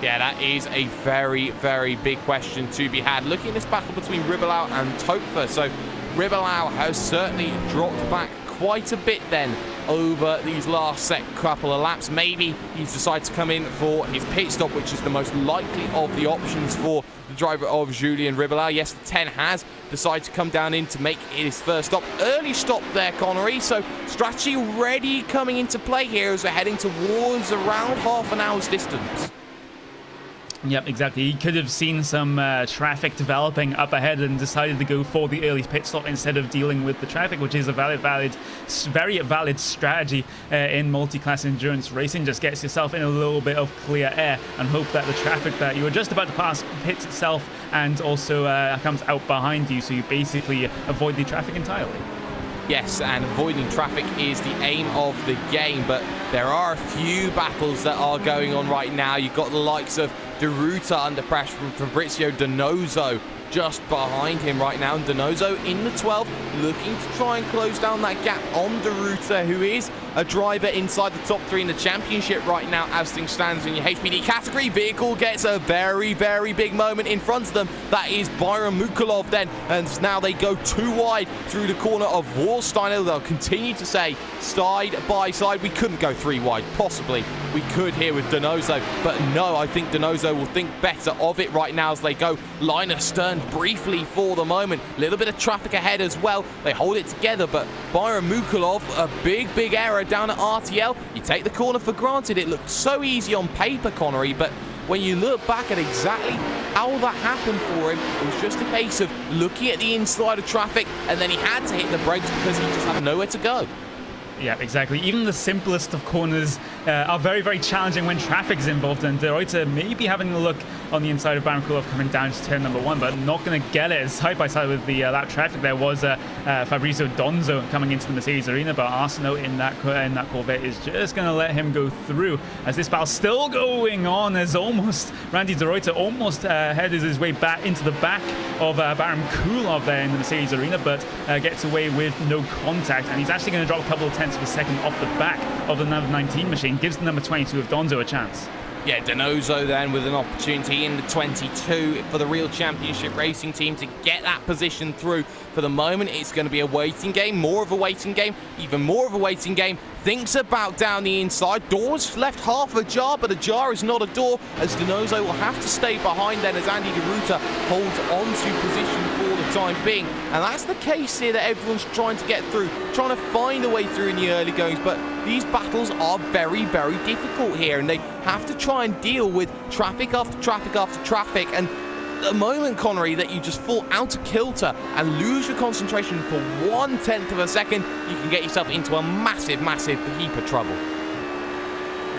Yeah, that is a very big question to be had. Looking at this battle between Ribelau and Topfer, so Ribelau has certainly dropped back quite a bit then over these last couple of laps. Maybe he's decided to come in for his pit stop, which is the most likely of the options for the driver of Julien Ribelau. Yes, the 10 has decided to come down in to make his first stop. Early stop there, Connery, so strategy already coming into play here as we're heading towards around half an hour's distance. Yep, exactly. He could have seen some traffic developing up ahead and decided to go for the early pit stop instead of dealing with the traffic, which is a very valid strategy in multi-class endurance racing. Just gets yourself in a little bit of clear air and hope that the traffic that you were just about to pass pits itself and also comes out behind you, so you basically avoid the traffic entirely. Yes, and avoiding traffic is the aim of the game, but there are a few battles that are going on right now. You've got the likes of De Ruta under pressure from Fabrizio Donoso just behind him right now, and Donoso in the 12 looking to try and close down that gap on De Ruta, who is a driver inside the top 3 in the championship right now as things stand in your HPD category. Vehicle gets a very big moment in front of them. That is Byron Mukulov then, and now they go too wide through the corner of Warsteiner. They'll continue to say side by side. We couldn't go 3 wide, possibly we could here with Donoso, but no, I think Donoso will think better of it right now as they go line astern briefly for the moment. A little bit of traffic ahead as well. They hold it together, but Byron Mukulov, a big error down at RTL. You take the corner for granted. It looked so easy on paper, Connery, but when you look back at exactly how that happened for him, it was just a case of looking at the inside of traffic, and then he had to hit the brakes because he just had nowhere to go. Yeah, exactly. Even the simplest of corners are very challenging when traffic is involved, and De Ruta may be having a look on the inside of Byron Mukulov coming down to turn number 1, but not going to get it. Side by side with the lap traffic, there was Fabrizio Donzo coming into the Mercedes arena, but Arsenault in that Corvette is just going to let him go through as this battle's still going on, as almost Randy De Ruta almost headed his way back into the back of Baron Kulov there in the Mercedes arena, but gets away with no contact, and he's actually going to drop a couple of tenths of a second off the back of the number 19 machine. Gives the number 22 of Donzo a chance. Yeah, Donoso then with an opportunity in the 22 for the real championship racing team to get that position through. For the moment, it's going to be a waiting game, more of a waiting game, even more of a waiting game. Thinks about down the inside. Doors left half ajar, but a jar is not a door, as Donoso will have to stay behind then as Andy De Ruta holds on to position for the time being. And that's the case here that everyone's trying to get through, trying to find a way through in the early goings, but these battles are very difficult here, and they have to try and deal with traffic after traffic after traffic, and the moment, Connery, that you just fall out of kilter and lose your concentration for 1/10 of a second, you can get yourself into a massive heap of trouble.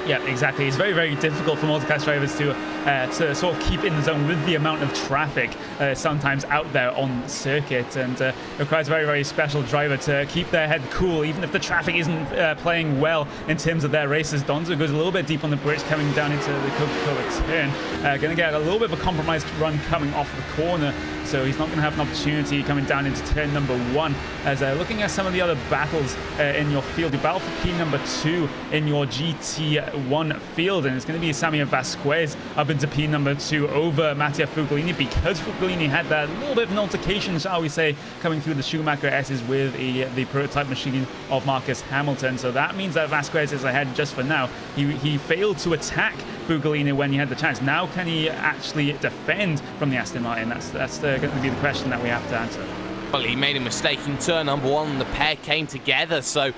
Yeah, exactly. It's very difficult for multi-class drivers to to sort of keep in the zone with the amount of traffic sometimes out there on circuit, and it requires a very, very special driver to keep their head cool, even if the traffic isn't playing well in terms of their races. Donzo goes a little bit deep on the bridge coming down into the Coca-Cola turn. Going to get a little bit of a compromised run coming off the corner, so he's not going to have an opportunity coming down into turn number 1. As looking at some of the other battles in your field, you battle for P number 2 in your GT1 field, and it's going to be Samir Vasquez up into P number 2 over Mattia Fugolini, because Fugolini had that little bit of an altercation, shall we say, coming through the Schumacher S's with the prototype machine of Marcus Hamilton. So that means that Vasquez is ahead just for now. He failed to attack Fugolini when he had the chance. Now can he actually defend from the Aston Martin? That's going to be the question that we have to answer. Well, he made a mistake in turn number 1 and the pair came together, so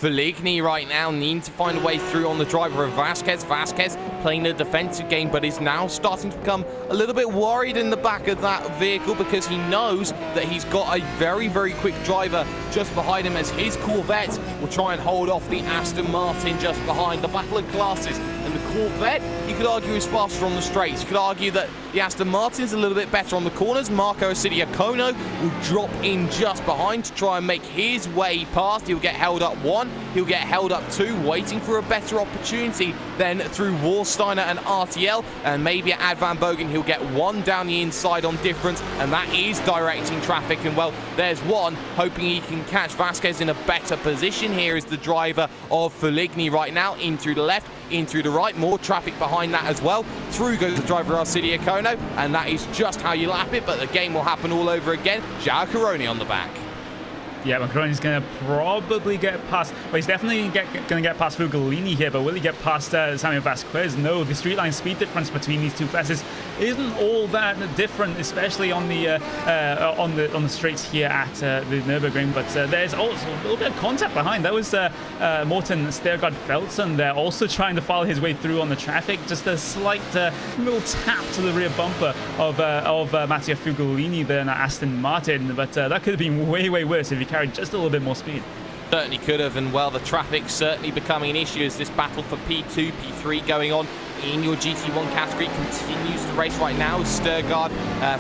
Feligny right now needing to find a way through on the driver of Vasquez. Vasquez playing a defensive game, but is now starting to become a little bit worried in the back of that vehicle, because he knows that he's got a very, very quick driver just behind him, as his Corvette will try and hold off the Aston Martin just behind. The battle of classes, and the Corvette, you could argue, is faster on the straights. You could argue that the Aston Martin is a little bit better on the corners. Marco Accidiacono will drop in just behind to try and make his way past. He'll get held up 1, he'll get held up 2, waiting for a better opportunity. Then through Warsteiner and RTL, and maybe at Ad Van Bogen, he'll get 1 down the inside on difference, and that is directing traffic. And well, there's 1, hoping he can catch Vasquez in a better position. Here is the driver of Feligny right now, in through the left, in through the right, more traffic behind that as well. Through goes the driver Arcidiacono, and that is just how you lap it, but the game will happen all over again. Joao Caroni on the back. Yeah, Macroni's going to probably get past, well, he's definitely going to get past Fugolini here, but will he get past Samir Vasquez? No, the straight line speed difference between these two classes isn't all that different, especially on the straights here at the Nürburgring, but there's also a little bit of contact behind. That was Morten Stergaard-Feltsen there, also trying to follow his way through on the traffic. Just a slight little tap to the rear bumper of Mattia Fugolini there in Aston Martin, but that could have been way, way worse if he carried just a little bit more speed. Certainly could have, and well, the traffic certainly becoming an issue as this battle for P2, P3 going on in your GT1 category continues to race right now. Stergaard,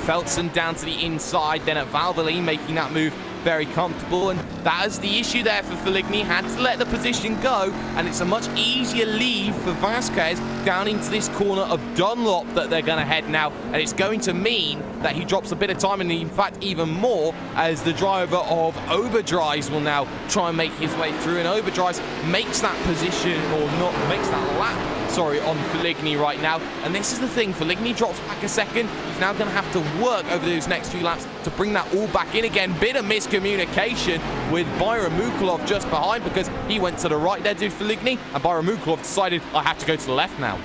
Feltsen down to the inside, then at Valvoline making that move very comfortable, and that is the issue there for Feligny. Had to let the position go, and it's a much easier lead for Vasquez down into this corner of Dunlop that they're going to head now, and it's going to mean that he drops a bit of time, and in fact even more, as the driver of Oberdries will now try and make his way through, and Oberdries makes that position, or not, makes that lap, sorry, on Feligny right now. And this is the thing, Feligny drops back a second. He's now going to have to work over those next few laps to bring that all back in again. Bit of miscommunication with Byron Mukulov just behind, because he went to the right there to Feligny, and Byron Mukulov decided, I have to go to the left now.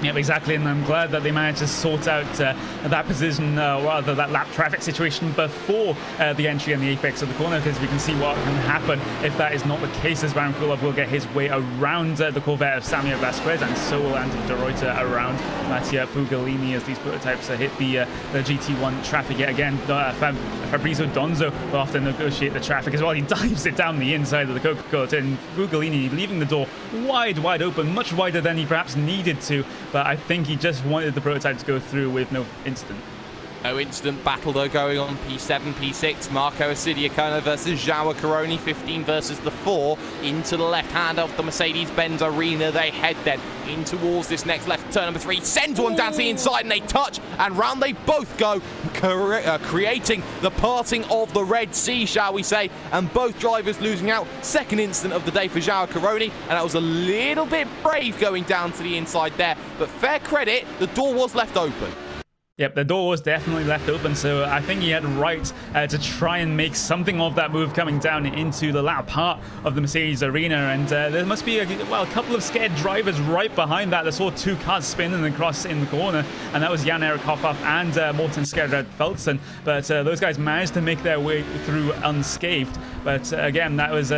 Yep, exactly, and I'm glad that they managed to sort out that position, rather that lap traffic situation before the entry and the apex of the corner, because we can see what can happen if that is not the case, as Baron Kulov will get his way around the Corvette of Samir Vasquez, and so will Andy de Ruyter around Mattia Fugolini as these prototypes hit the GT1 traffic yet again. Fabrizio Donzo will have to negotiate the traffic as well. He dives it down the inside of the Coca-Cola tin. Fugolini leaving the door wide open, much wider than he perhaps needed to, but I think he just wanted the prototype to go through with no incident. No incident battle though going on. P7, P6, Marco Accidiacono versus Joao Caroni, 15 versus the 4. Into the left hand of the Mercedes-Benz Arena they head then in towards this next left turn number 3. Sends one down to the inside and they touch, and round they both go, creating the parting of the Red Sea, shall we say, and both drivers losing out. Second incident of the day for Joao Caroni, and that was a little bit brave going down to the inside there, but fair credit, the door was left open. Yep, the door was definitely left open, so I think he had right to try and make something of that move coming down into the latter part of the Mercedes arena, and there must be a couple of scared drivers right behind that. They saw 2 cars spinning across in the corner, and that was Jan-Erik Hoffhoff and Morten Stergaard-Feltsen, but those guys managed to make their way through unscathed. But again, that was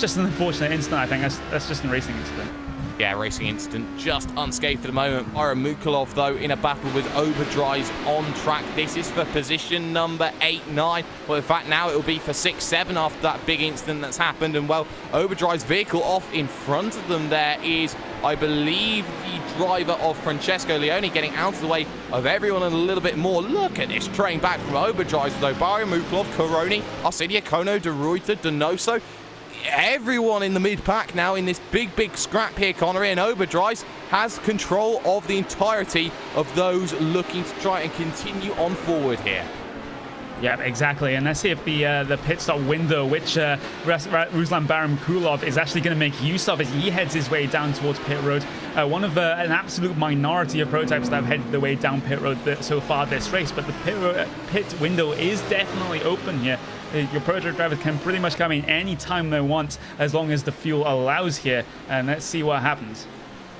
just an unfortunate incident. I think that's just a racing incident. Yeah, racing incident just unscathed for the moment. Baramukulov, though, in a battle with Overdrive on track. This is for position number 8, 9. Well, in fact, now it will be for 6, 7 after that big incident that's happened. And, well, Overdrive's vehicle off in front of them there is, I believe, the driver of Francesco Leone, getting out of the way of everyone and a little bit more. Look at this train back from Overdrive, though. Baramukulov, Coroni, Arsidia, Kono, De Ruyter, Donoso. Everyone in the mid-pack now in this big scrap here, Connery, and Overdrive has control of the entirety of those looking to try and continue on forward here. Yeah, exactly. And let's see if the pit stop window, which Ruslan Baramukulov is actually going to make use of as he heads his way down towards pit road. One of an absolute minority of prototypes that have headed their way down pit road so far this race, but the pit window is definitely open here. Your prototype drivers can pretty much come in any time they want as long as the fuel allows here. And let's see what happens.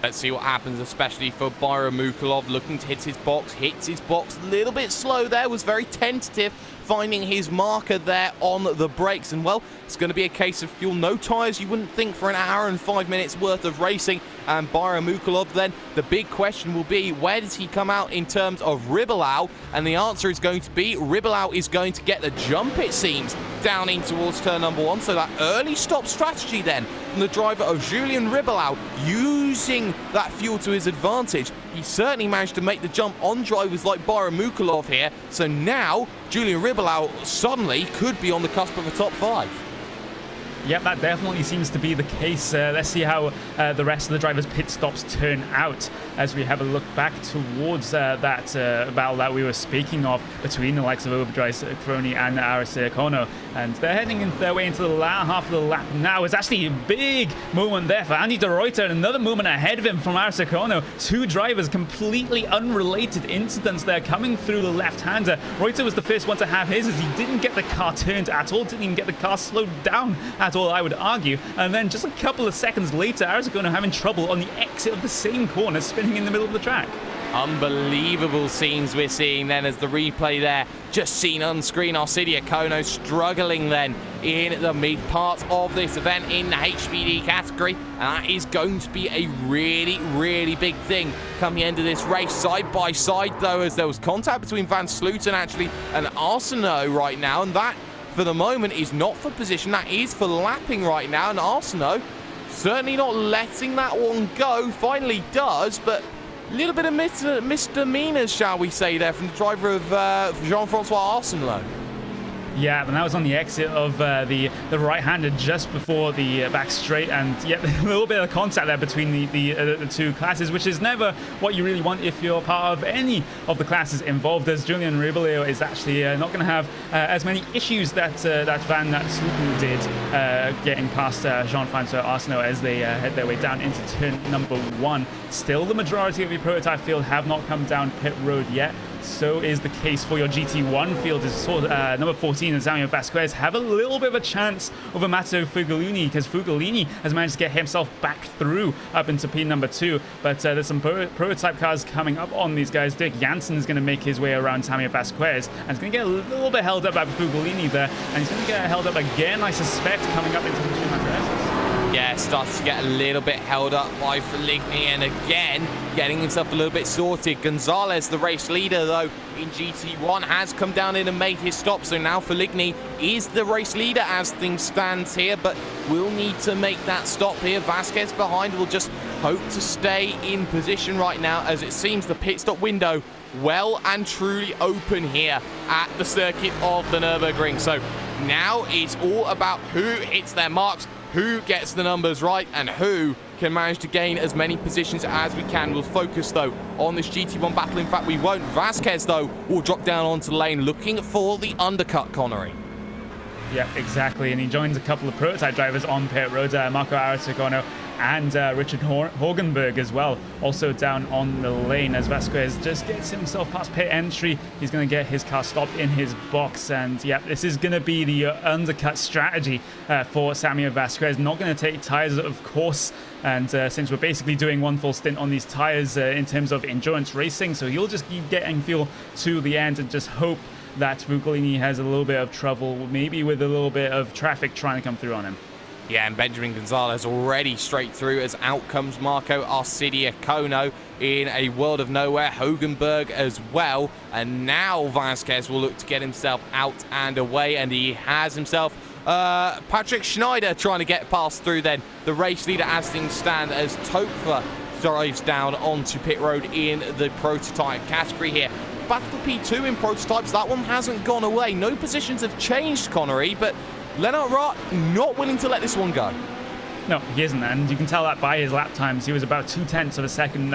Let's see what happens, especially for Baramukulov, looking to hit his box. Hits his box a little bit slow there, was very tentative, finding his marker there on the brakes. And, well, it's going to be a case of fuel. No tyres, you wouldn't think, for an hour and 5 minutes worth of racing. And Baramukulov, then, the big question will be, where does he come out in terms of Ribelau? And the answer is going to be, Ribelau is going to get the jump, it seems, down in towards turn number 1. So that early stop strategy, then, from the driver of Julien Ribelau, using that fuel to his advantage. He certainly managed to make the jump on drivers like Baramukulov here. So now, Julien Ribelau suddenly could be on the cusp of a top 5. Yep, that definitely seems to be the case. Let's see how the rest of the drivers' pit stops turn out as we have a look back towards that battle that we were speaking of between the likes of Overdrive, Crony, and Arisiakono. And they're heading their way into the latter half of the lap now. It's actually a big moment there for Andy De Ruyter, and another moment ahead of him from Arisiakono. Two drivers, completely unrelated incidents there coming through the left-hander. Reuter was the first one to have his as he didn't get the car turned at all, didn't even get the car slowed down at all, I would argue. And then just a couple of seconds later, Arisiakono having trouble on the exit of the same corner, spinning in the middle of the track. Unbelievable scenes we're seeing then as the replay there just seen on screen. Arsidia Kono struggling then in the mid part of this event in the HPD category, and that is going to be a really big thing come the end of this race. Side by side though, as there was contact between Van Sluten actually and Arsenault right now, and that for the moment is not for position, that is for lapping right now. And Arsenault certainly not letting that one go, finally does, but a little bit of misdemeanors, shall we say, there from the driver of Jean-Francois Arsenault. Yeah, and that was on the exit of the right-hander just before the back straight, and yeah, a little bit of contact there between the two classes, which is never what you really want if you're part of any of the classes involved, as Julien Ribelau is actually not going to have as many issues that Van Sluten did getting past Jean-Francois Arsenault as they head their way down into turn number 1. Still, the majority of your prototype field have not come down pit road yet. So is the case for your GT1 field, as number 14 and Samuel Vasquez have a little bit of a chance over Matteo Fugolini, because Fugolini has managed to get himself back through up into P number 2. But there's some prototype cars coming up on these guys. Dirk Janssen is going to make his way around Samuel Vasquez, and he's going to get a little bit held up by Fugolini there, and he's going to get held up again, I suspect, coming up into the 200S. Yeah, starts to get a little bit held up by Feligny, and again, getting himself a little bit sorted. Gonzalez, the race leader, though, in GT1, has come down in and made his stop. So now Feligny is the race leader as things stand here, but will need to make that stop here. Vasquez behind will just hope to stay in position right now, as it seems the pit stop window well and truly open here at the circuit of the Nürburgring. So now it's all about who hits their marks, who gets the numbers right, and who can manage to gain as many positions as we can. We'll focus, though, on this GT1 battle. In fact, we won't. Vasquez, though, will drop down onto the lane looking for the undercut, Connery. Yeah, exactly. And he joins a couple of prototype drivers on pit road, Marco Arisiakono and Richard Horgenberg as well, also down on the lane, as Vasquez just gets himself past pit entry. He's going to get his car stopped in his box, and yeah, this is going to be the undercut strategy for Samuel Vasquez. Not going to take tires, of course, and since we're basically doing one full stint on these tires in terms of endurance racing, so he'll just keep getting fuel to the end and just hope that Fugolini has a little bit of trouble, maybe with a little bit of traffic trying to come through on him. Yeah, and Benjamin Gonzalez already straight through as out comes Marco Arcidiacono in a world of nowhere. Hogenberg as well. And now Vasquez will look to get himself out and away. And he has himself Patrick Schneider trying to get past through then. The race leader as things stand as Topfer drives down onto pit road in the prototype category here. Battle for P2 in prototypes. That one hasn't gone away. No positions have changed, Connery, but Lennart Rott not willing to let this one go. No, he isn't, and you can tell that by his lap times. He was about 0.2 of a second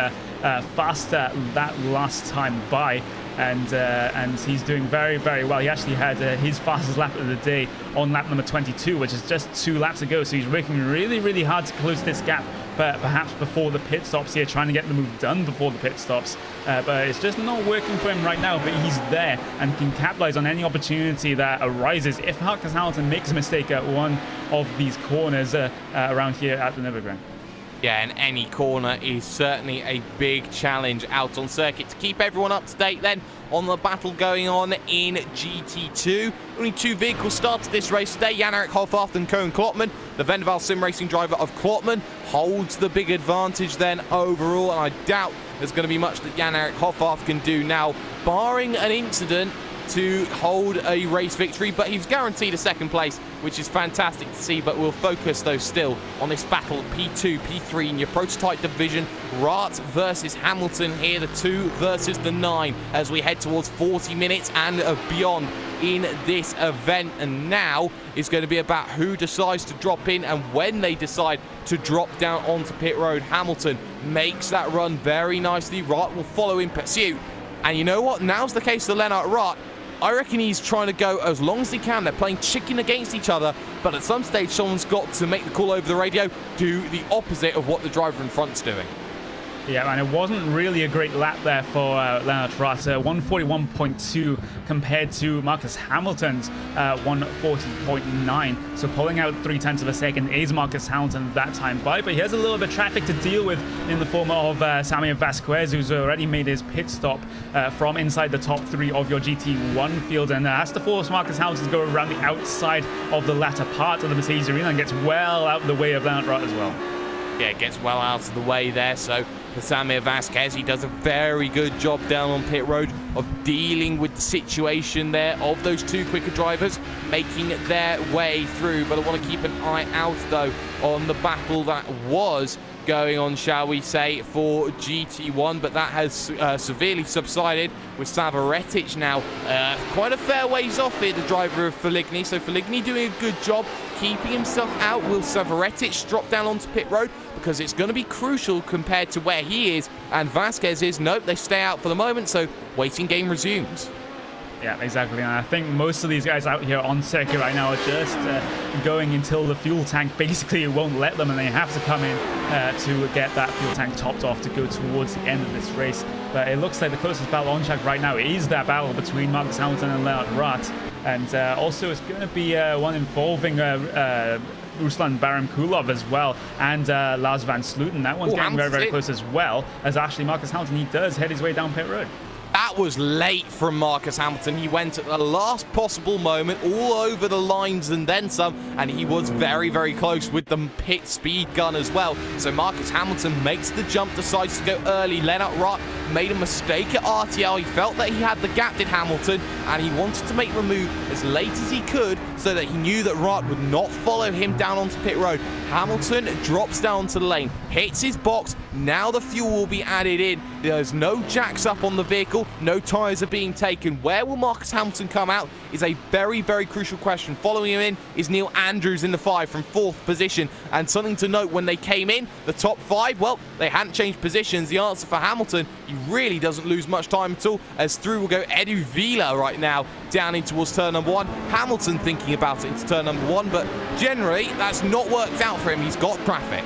faster that last time by, and he's doing very, very well. He actually had his fastest lap of the day on lap number 22, which is just 2 laps ago, so he's working really, really hard to close this gap, but perhaps before the pit stops here, trying to get the move done before the pit stops. But it's just not working for him right now, but he's there and can capitalize on any opportunity that arises if Marcus Hamilton makes a mistake at one of these corners around here at the Nürburgring. Yeah, and any corner is certainly a big challenge out on circuit. To keep everyone up to date then on the battle going on in GT2. Only 2 vehicles started this race today. Jan-Erik Hoffath and Koen Klotman. The Vendeval Sim Racing driver of Klotman holds the big advantage then overall, and I doubt there's going to be much that Jan-Erik Hoffath can do now, barring an incident, to hold a race victory, but he's guaranteed a second place, which is fantastic to see. But we'll focus though still on this battle P2, P3 in your prototype division. Rott versus Hamilton here, the 2 versus the 9, as we head towards 40 minutes and beyond in this event. And now is going to be about who decides to drop in and when they decide to drop down onto pit road. Hamilton makes that run very nicely. Rott will follow in pursuit. And you know what? Now's the case for Lennart Rott. I reckon he's trying to go as long as he can. They're playing chicken against each other, but at some stage someone's got to make the call over the radio, do the opposite of what the driver in front's doing. Yeah, and it wasn't really a great lap there for Lennart Rott. 141.2 compared to Marcus Hamilton's 140.9. So pulling out 0.3 of a second is Marcus Hamilton that time by. But he has a little bit of traffic to deal with in the form of Samir Vasquez, who's already made his pit stop from inside the top 3 of your GT1 field, and has to force Marcus Hamilton to go around the outside of the latter part of the Mercedes arena and gets well out of the way of Lennart Rott as well. Yeah, it gets well out of the way there. So for Samir Vasquez, he does a very good job down on pit road of dealing with the situation there of those 2 quicker drivers making their way through. But I want to keep an eye out though on the battle that was going on, shall we say, for GT1, but that has severely subsided with Savaretic now quite a fair ways off here, the driver of Feligny. So Feligny doing a good job keeping himself out. Will Savaretic drop down onto pit road? Because it's going to be crucial compared to where he is and Vasquez is. Nope, they stay out for the moment, so waiting game resumes. Yeah, exactly. And I think most of these guys out here on circuit right now are just going until the fuel tank basically won't let them, and they have to come in to get that fuel tank topped off to go towards the end of this race. But it looks like the closest battle on track right now is that battle between Marcus Hamilton and Lennart Rott. And also it's going to be one involving Ruslan Baramkulov as well, and Lars van Slooten. That one's getting very, very close as well, as actually Marcus Hamilton, he does head his way down pit road. That was late from Marcus Hamilton. He went at the last possible moment, all over the lines and then some, and he was very, very close with the pit speed gun as well. So Marcus Hamilton makes the jump, decides to go early. Lennart Rott made a mistake at RTL. He felt that he had the gap, did Hamilton, and he wanted to make the move as late as he could so that he knew that Rott would not follow him down onto pit road. Hamilton drops down to the lane, hits his box. Now the fuel will be added in. There's no jacks up on the vehicle. No tyres are being taken. Where will Marcus Hamilton come out is a very, very crucial question. Following him in is Neil Andrews in the 5 from 4th position. And something to note, when they came in, the top 5, well, they hadn't changed positions. The answer for Hamilton, he really doesn't lose much time at all, as through will go Edu Vila right now, down in towards turn number 1. Hamilton thinking about it into turn number 1, but generally that's not worked out for him. He's got traffic.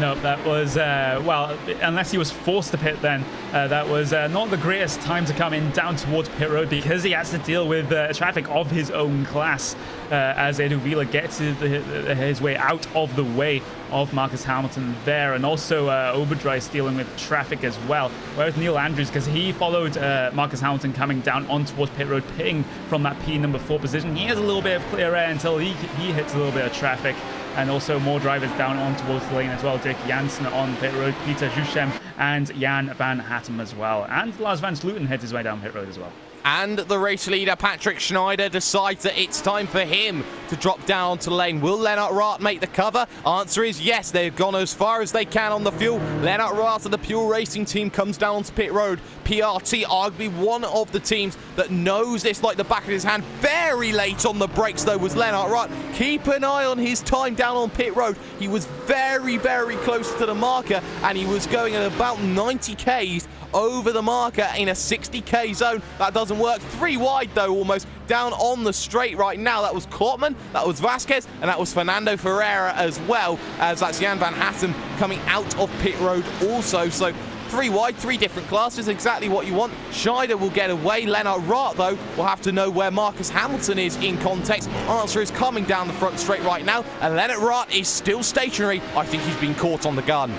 No, that was, well, unless he was forced to pit then, that was not the greatest time to come in down towards pit road, because he has to deal with traffic of his own class as Edu Vila gets his way out of the way of Marcus Hamilton there, and also Oberdreist dealing with traffic as well. Whereas Neil Andrews, because he followed Marcus Hamilton coming down on towards pit road, pitting from that P number 4 position, he has a little bit of clear air until he hits a little bit of traffic. and also more drivers down on towards the lane as well. Dirk Janssen on pit road, Peter Juschem and Jan van Hattem as well. And Lars van Slooten heads his way down pit road as well. And the race leader, Patrick Schneider, decides that it's time for him to drop down to the lane. Will Lennart Rath make the cover? Answer is yes. They've gone as far as they can on the fuel. Lennart Rath of the Pure Racing team comes down onto pit road. PRT, arguably one of the teams that knows this like the back of his hand. Very late on the brakes, though, was Lennart Rath. Keep an eye on his time down on pit road. He was very, very close to the marker, and he was going at about 90 Ks over the marker in a 60k zone. That doesn't work. 3 wide though, almost down on the straight right now. That was Klotman, that was Vasquez, and that was Fernando Ferreira as well, as that's Jan van Hattem coming out of pit road also. So 3 wide, 3 different classes, exactly what you want. Schneider will get away. Lennart Rath, though, will have to know where Marcus Hamilton is in context. Answer is coming down the front straight right now, and Lennart Rath is still stationary. I think he's been caught on the gun.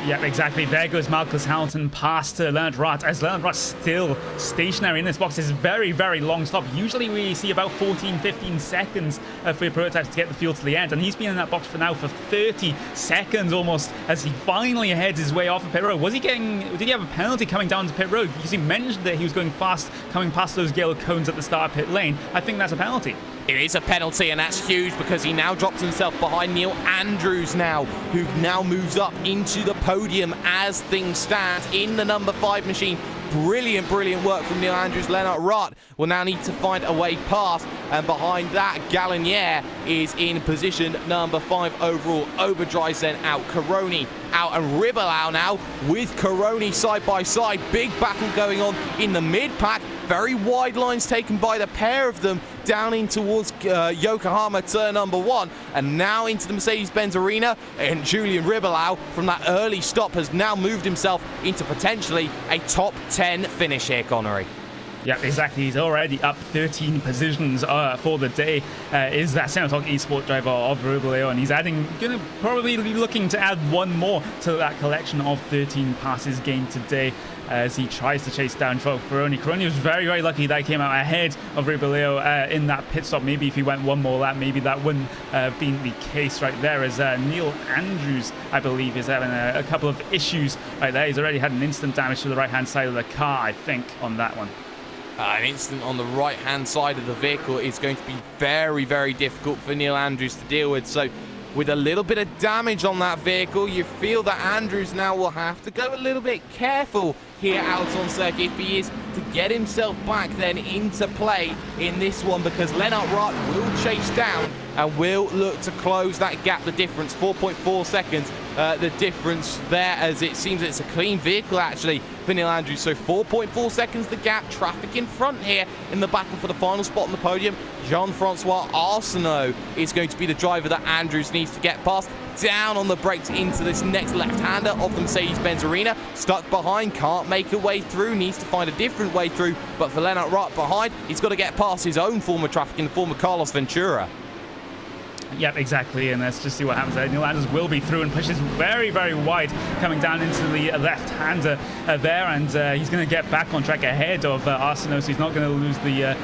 Yep, exactly. There goes Marcus Hamilton past Lennart Rath, as Lennart Rath still stationary in this box. It's a very, very long stop. Usually we see about 14-15 seconds for prototypes to get the fuel to the end, and he's been in that box for now for 30 seconds almost as he finally heads his way off of pit road. Did he have a penalty coming down to pit road? Because he mentioned that he was going fast, coming past those yellow cones at the start of pit lane. I think that's a penalty. It is a penalty, and that's huge because he now drops himself behind Neil Andrews now, who now moves up into the podium as things stand in the number 5 machine. Brilliant, brilliant work from Neil Andrews. Lennart Rath will now need to find a way past, and behind that, Gallinier is in position number 5 overall. Oberdry's then out, Caroni out, and Ribelau now with Caroni side by side. Big battle going on in the mid-pack. Very wide lines taken by the pair of them down in towards Yokohama turn number 1, and now into the Mercedes-Benz arena. And Julian Ribelau from that early stop has now moved himself into potentially a top 10 finish here, Connery. Yeah, exactly. He's already up 13 positions for the day. Is that Senatog eSport driver of Ribelau, and he's gonna probably be looking to add 1 more to that collection of 13 passes gained today, as he tries to chase down Caroni. Caroni was very, very lucky that he came out ahead of Ribelau in that pit stop. Maybe if he went 1 more lap, maybe that wouldn't have been the case right there, as Neil Andrews, I believe, is having a couple of issues right there. He's already had an instant damage to the right-hand side of the car, I think, on that one. An instant on the right-hand side of the vehicle is going to be very, very difficult for Neil Andrews to deal with. So with a little bit of damage on that vehicle, you feel that Andrews now will have to go a little bit careful here out on circuit if he is to get himself back then into play in this one, because Lennart Rath will chase down and will look to close that gap, the difference, 4.4 seconds, the difference there, as it seems it's a clean vehicle actually for Neil Andrews. So 4.4 seconds the gap, traffic in front here in the battle for the final spot on the podium. Jean-Francois Arsenault is going to be the driver that Andrews needs to get past. Down on the brakes into this next left-hander of the Mercedes-Benz arena. Stuck behind, can't make a way through, needs to find a different way through. But for Lennart Rath behind, he's got to get past his own form of traffic in the form of Carlos Ventura. Yep, exactly, and let's just see what happens there. Neil Andrews will be through and pushes very, very wide, coming down into the left-hander there, and he's going to get back on track ahead of Arsenault, so he's not going to lose the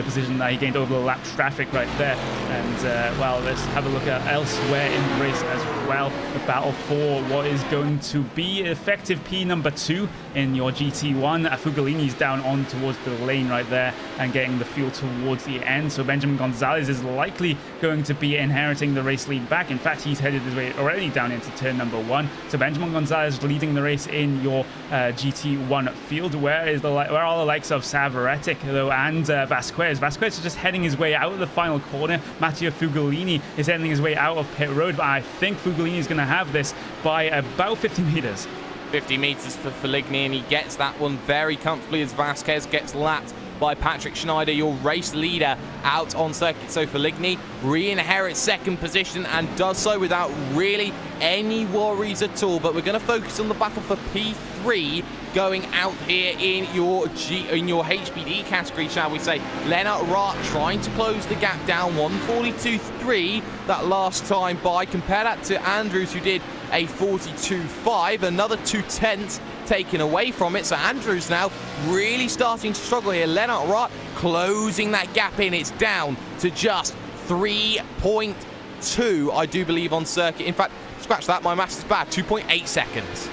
position that he gained over the lap traffic right there. And, well, let's have a look at elsewhere in the race as well. The battle for what is going to be effective P number 2 in your GT1. Fugolini's down on towards the lane right there and getting the fuel towards the end, so Benjamin Gonzalez is likely going to be inheriting the race lead back. In fact, he's headed his way already down into turn number 1. So Benjamin Gonzalez leading the race in your GT1 field. Where are the likes of Savaretic though, and Vasquez? Vasquez is just heading his way out of the final corner. Matteo Fugolini is heading his way out of pit road, but I think Fugolini is going to have this by about 50 meters. 50 meters for Feligny, and he gets that one very comfortably as Vasquez gets lapped by Patrick Schneider, your race leader, out on circuit. So Feligny re-inherits second position and does so without really any worries at all. But we're going to focus on the battle for P3 going out here in your HPD category, shall we say. Lennart Rath trying to close the gap down, 142.3 that last time by. Compare that to Andrews, who did a 42.5, another 2/10 taken away from it. So Andrews now really starting to struggle here. Lennart Rath closing that gap in. It's down to just 3.2 2.2, I do believe, on circuit. In fact, scratch that, my maths is bad, 2.8 seconds.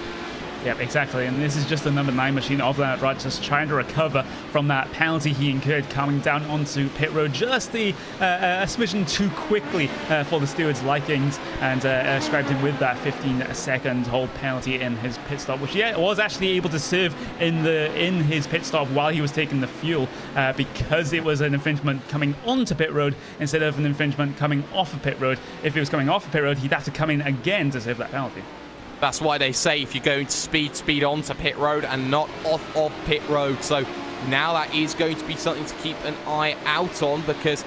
Yep, exactly, and this is just the number 9 machine of that, right, just trying to recover from that penalty he incurred coming down onto pit road just a smidgen too quickly for the steward's likings, and described him with that 15-second hold penalty in his pit stop, which he was actually able to serve in his pit stop while he was taking the fuel, because it was an infringement coming onto pit road instead of an infringement coming off of pit road. If it was coming off of pit road, he'd have to come in again to serve that penalty. That's why they say if you're going to speed onto pit road and not off of pit road. So now that is going to be something to keep an eye out on, because,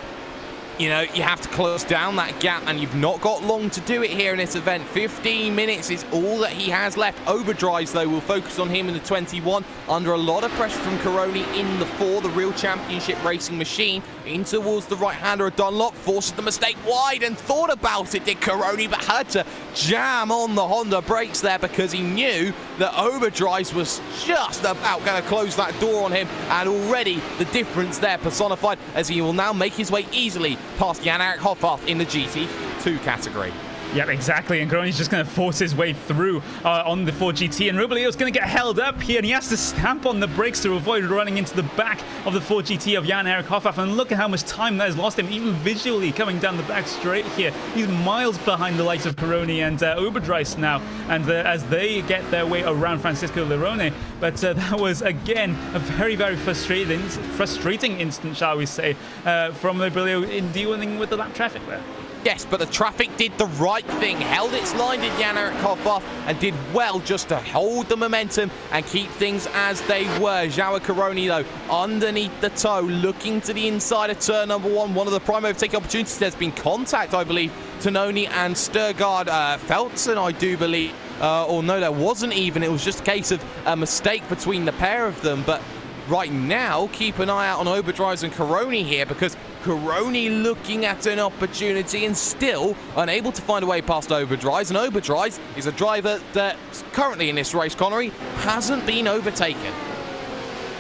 you know, you have to close down that gap, and you've not got long to do it here in this event. 15 minutes is all that he has left. Overdrives, though, will focus on him in the 21, under a lot of pressure from Coroni in the 4, the real championship racing machine, in towards the right-hander of Dunlop, forces the mistake wide and thought about it, did Coroni, but had to jam on the Honda brakes there because he knew that Overdrives was just about going to close that door on him, and already the difference there personified, as he will now make his way easily past Jan-Erik Hoffhoff in the GT2 category. Yep, exactly, and Coroni's just going to force his way through on the 4GT, and Rubalio's going to get held up here, and he has to stamp on the brakes to avoid running into the back of the 4GT of Jan-Erik Hoffhoff, and look at how much time that has lost him, even visually coming down the back straight here. He's miles behind the likes of Coroni and Overdrive now, and as they get their way around Francisco Lirone, but that was, again, a very, very frustrating instant, shall we say, from Rubalio in dealing with the lap traffic there. Yes, but the traffic did the right thing, held its line, did Jan-Erik Hoffhoff, and did well just to hold the momentum and keep things as they were. Joao Coroni, though, underneath the toe, looking to the inside of turn number 1. One of the prime overtaking opportunities. There's been contact, I believe. Tononi and Sturgard Feltzen, I do believe. Or no, there wasn't even. It was just a case of a mistake between the pair of them. But right now, keep an eye out on Overdrives and Coroni here, because Coroni looking at an opportunity and still unable to find a way past Overdrives. And Overdrives is a driver that currently in this race, Connery, hasn't been overtaken.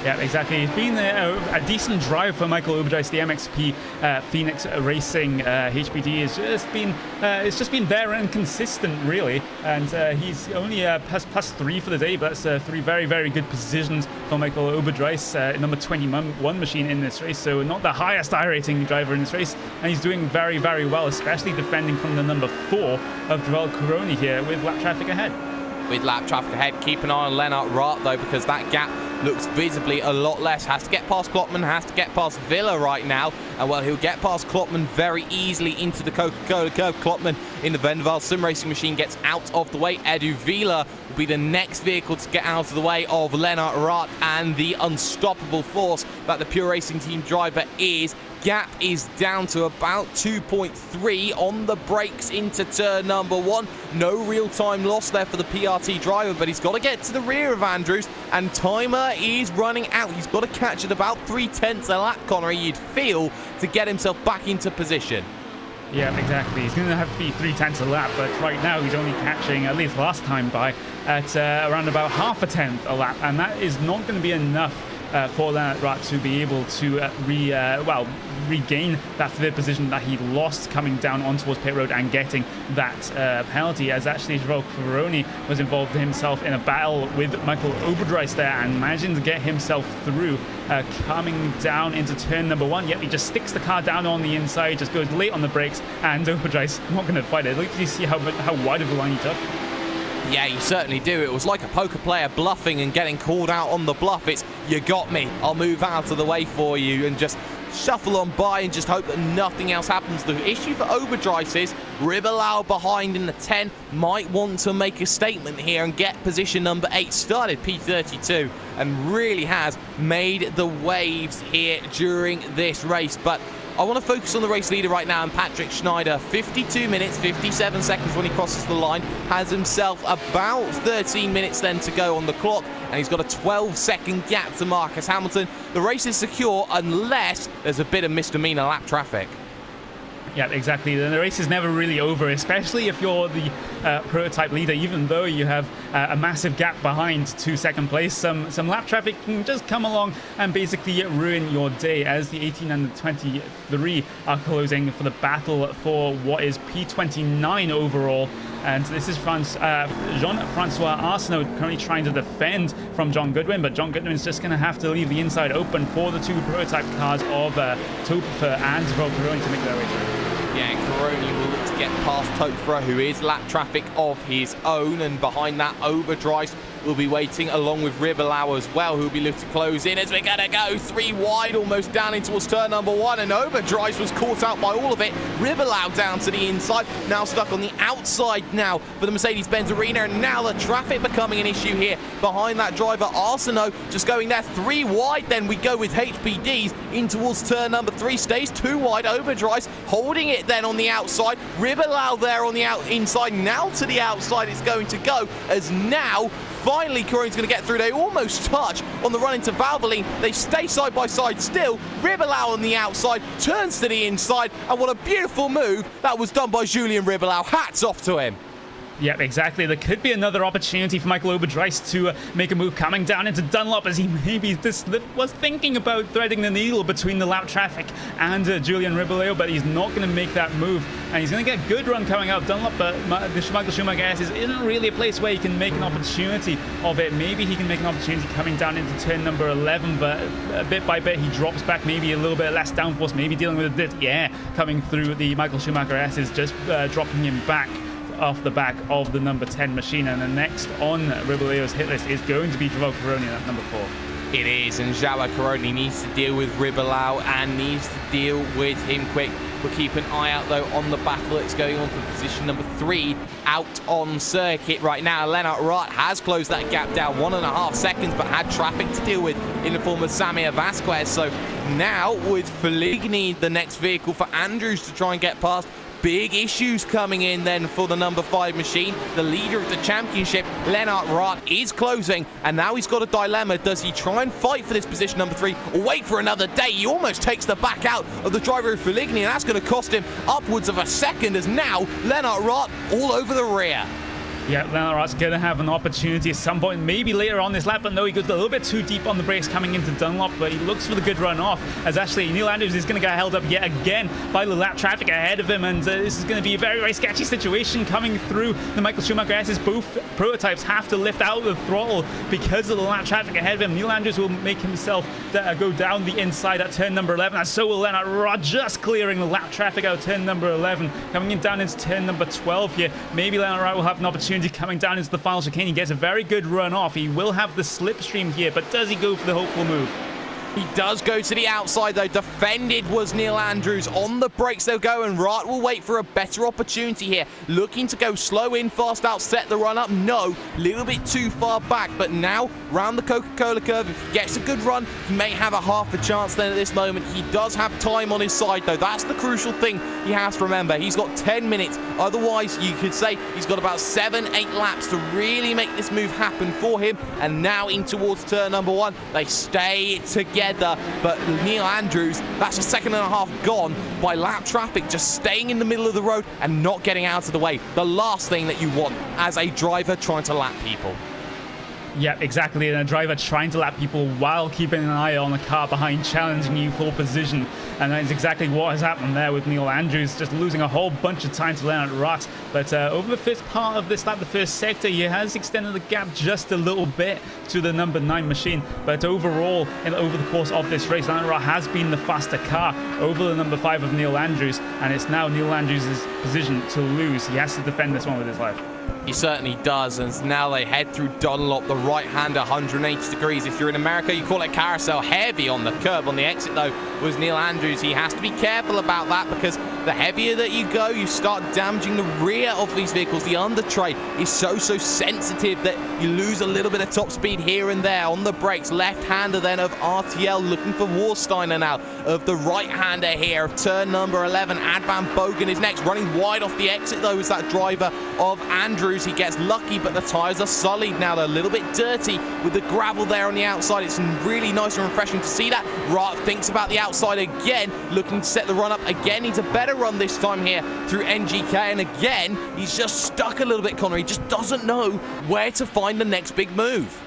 Yeah, exactly. It's been a decent drive for Michael Overdrive. The MXP Phoenix Racing HPD it's just been there and consistent, really. And he's only plus 3 for the day, but that's 3 very, very good positions for Michael Overdrive, number 21 machine in this race. So not the highest iRacing driver in this race, and he's doing very, very well, especially defending from the number 4 of Joao Coroni here with lap traffic ahead. With lap traffic ahead, keep an eye on Lennart Rath, though, because that gap looks visibly a lot less. Has to get past Klopman, has to get past Villa right now. And, well, he'll get past Klopman very easily into the Coca-Cola curve. Klopman in the Vendaval sim racing machine gets out of the way. Edu Vila will be the next vehicle to get out of the way of Lennart Rath and the unstoppable force that the Pure Racing Team driver is. Gap is down to about 2.3 on the brakes into turn number 1. No real time loss there for the PRT driver, but he's got to get to the rear of Andrews, and timer is running out. He's got to catch at about 3/10 a lap, Connery, you'd feel, to get himself back into position. Yeah, exactly. He's going to have to be 3/10 a lap, but right now he's only catching, at least last time by, at around about half a tenth a lap, and that is not going to be enough for Lennart Rath to be able to regain that third position that he lost coming down on towards pit road and getting that penalty, as actually Joao Coroni was involved himself in a battle with Michael Overdrive there and managing to get himself through, coming down into turn number 1. Yep, he just sticks the car down on the inside, just goes late on the brakes, and Overdrive's not going to fight it. Look, you see how wide of a line he took. Yeah, you certainly do. It was like a poker player bluffing and getting called out on the bluff. It's, you got me, I'll move out of the way for you, and just shuffle on by and just hope that nothing else happens. The issue for Overdrive is Ribelau behind in the 10 might want to make a statement here and get position number 8 started, P32, and really has made the waves here during this race. But I want to focus on the race leader right now, and Patrick Schneider. 52 minutes, 57 seconds when he crosses the line. Has himself about 13 minutes then to go on the clock, and he's got a 12-second gap to Marcus Hamilton. The race is secure unless there's a bit of misdemeanor lap traffic. Yeah, exactly. The race is never really over, especially if you're the prototype leader, even though you have a massive gap behind to second place. Some lap traffic can just come along and basically ruin your day, as the 18 and the 23 are closing for the battle for what is P29 overall. And this is Jean-Francois Arsenault currently trying to defend from John Goodwin, but John Goodwin's just going to have to leave the inside open for the two prototype cars of Topfer and Valcaroni to make their way through. Yeah, and Caroni will look to get past Topfer, who is lap traffic of his own, and behind that, Overdrive will be waiting along with Ribelau as well, who will be looking to close in as we're going to go 3 wide, almost down in towards turn number 1, and Overdrive was caught out by all of it. Ribelau down to the inside, now stuck on the outside now for the Mercedes-Benz Arena, and now the traffic becoming an issue here behind that driver. Arsenault just going there 3 wide, then we go with HPDs in towards turn number 3, stays 2 wide. Overdrive holding it then on the outside, Ribelau there on the inside, now to the outside it's going to go, as now finally Coroni's going to get through. They almost touch on the run into Valvoline. They stay side by side still. Ribelau on the outside, turns to the inside, and what a beautiful move that was done by Julien Ribelau. Hats off to him. Yep, exactly. There could be another opportunity for Michael Overdrive to make a move coming down into Dunlop, as he maybe was thinking about threading the needle between the lap traffic and Julien Ribelau, but he's not going to make that move, and he's going to get a good run coming out of Dunlop, but the Michael Schumacher isn't really a place where he can make an opportunity of it. Maybe he can make an opportunity coming down into turn number 11, but bit by bit he drops back, maybe a little bit less downforce, maybe dealing with a bit, coming through the Michael Schumacher S is just dropping him back off the back of the number 10 machine. And the next on Ribelau's hit list is going to be Joao Caroni at number 4. It is, and Joao Caroni needs to deal with Ribelau and needs to deal with him quick. We'll keep an eye out, though, on the battle that's going on for position number 3 out on circuit right now. Lennart Rott has closed that gap down 1.5 seconds, but had traffic to deal with in the form of Samir Vasquez. So now with Feligny, the next vehicle for Andrews to try and get past. Big issues coming in then for the number 5 machine. The leader of the championship, Lennart Rott, is closing, and now he's got a dilemma. Does he try and fight for this position number 3 or wait for another day? He almost takes the back out of the driver of Feligny, and that's going to cost him upwards of a second, as now Lennart Rott all over the rear. Yeah, Lennart Rott's going to have an opportunity at some point, maybe later on this lap, but no, he goes a little bit too deep on the brakes coming into Dunlop, but he looks for the good run off, as actually Neil Andrews is going to get held up yet again by the lap traffic ahead of him, and this is going to be a very, very sketchy situation coming through the Michael Schumacher S's. Both prototypes have to lift out the throttle because of the lap traffic ahead of him. Neil Andrews will make himself go down the inside at turn number 11, and so will Lennart Rott, just clearing the lap traffic out of turn number 11, coming in down into turn number 12 here. Maybe Lennart Rott will have an opportunity coming down into the final chicane. He gets a very good run off. He will have the slipstream here, but does he go for the hopeful move? He does go to the outside, though. Defended was Neil Andrews. On the brakes they'll go, and Rott will wait for a better opportunity here. Looking to go slow in, fast out, set the run up. No, little bit too far back, but now round the Coca-Cola curve, if he gets a good run, he may have a half a chance then at this moment. He does have time on his side, though. That's the crucial thing he has to remember. He's got 10 minutes. Otherwise, you could say he's got about 7-8 laps to really make this move happen for him. And now in towards turn number 1, they stay together. But Neil Andrews, that's a second and a half gone by lap traffic, just staying in the middle of the road and not getting out of the way. The last thing that you want as a driver trying to lap people. Yeah, exactly. And a driver trying to lap people while keeping an eye on the car behind, challenging you for position. And that's exactly what has happened there with Neil Andrews, just losing a whole bunch of time to Lennart Rott. But over the first part of this lap, the first sector, he has extended the gap just a little bit to the number 9 machine. But overall, over the course of this race, Lennart Rott has been the faster car over the number 5 of Neil Andrews. And it's now Neil Andrews' position to lose. He has to defend this one with his life. He certainly does, and now they head through Dunlop, the right-hander, 180 degrees. If you're in America, you call it carousel. Heavy on the curb. On the exit, though, was Neil Andrews. He has to be careful about that, because the heavier that you go, you start damaging the rear of these vehicles. The under tray is so sensitive that you lose a little bit of top speed here and there. On the brakes, left-hander then of RTL, looking for Warsteiner now, of the right-hander here of turn number 11. Advan Bogan is next, running wide off the exit, though, is that driver of Andrews. He gets lucky, but the tyres are sullied now. They're a little bit dirty with the gravel there on the outside. It's really nice and refreshing to see that. Rott thinks about the outside again, looking to set the run up again. Needs a better better run this time here through NGK, and again, he's just stuck a little bit, Connor. He just doesn't know where to find the next big move.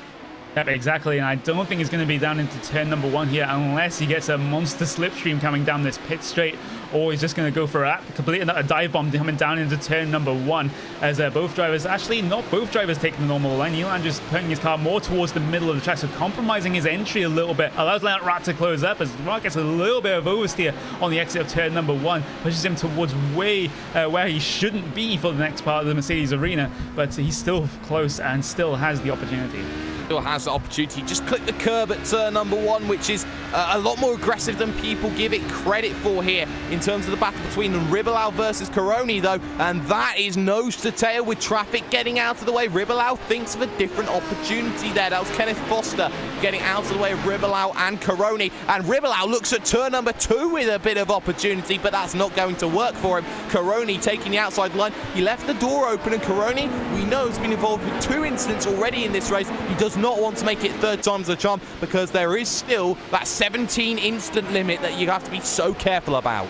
Yep, exactly, and I don't think he's going to be down into turn number 1 here unless he gets a monster slipstream coming down this pit straight, or he's just going to go for a complete dive bomb coming down into turn number 1 as both drivers, actually not both drivers taking the normal line. Neil Andrews putting his car more towards the middle of the track, so compromising his entry a little bit, allows Lennart Rott to close up as Rott gets a little bit of oversteer on the exit of turn number 1, pushes him towards way where he shouldn't be for the next part of the Mercedes arena, but he's still close and still has the opportunity. Still has the opportunity. Just click the curb at turn number 1, which is a lot more aggressive than people give it credit for here in terms of the battle between Ribelau versus Coroni, though, and that is nose to tail with traffic getting out of the way. Ribelau thinks of a different opportunity there. That was Kenneth Foster getting out of the way of Ribelau and Coroni, and Ribelau looks at turn number 2 with a bit of opportunity, but that's not going to work for him. Coroni taking the outside line. He left the door open, and Coroni, we know, has been involved with 2 incidents already in this race. He does not want to make it 3rd time's the charm, because there is still that 17 instant limit that you have to be so careful about.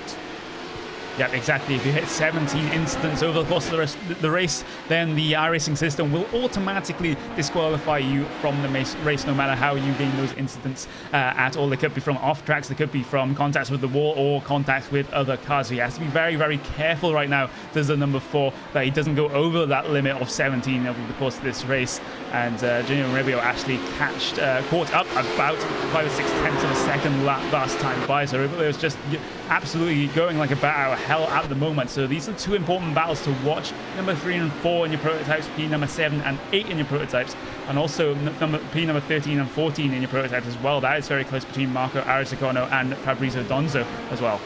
Yep, exactly. If you hit 17 instants over the course of the race, then the iRacing system will automatically disqualify you from the race, no matter how you gain those incidents at all. They could be from off tracks, they could be from contacts with the wall or contacts with other cars. So he has to be very, very careful right now. There's the number 4 that he doesn't go over that limit of 17 over the course of this race. And Junior Ribio actually caught up about 5 or 6 tenths of a second last time by. So Ribio was just absolutely going like a bat out of hell at the moment. So these are 2 important battles to watch. Number 3 and 4 in your prototypes, P number 7 and 8 in your prototypes, and also P number 13 and 14 in your prototypes as well. That is very close between Marco Arisicono and Fabrizio Donzo as well.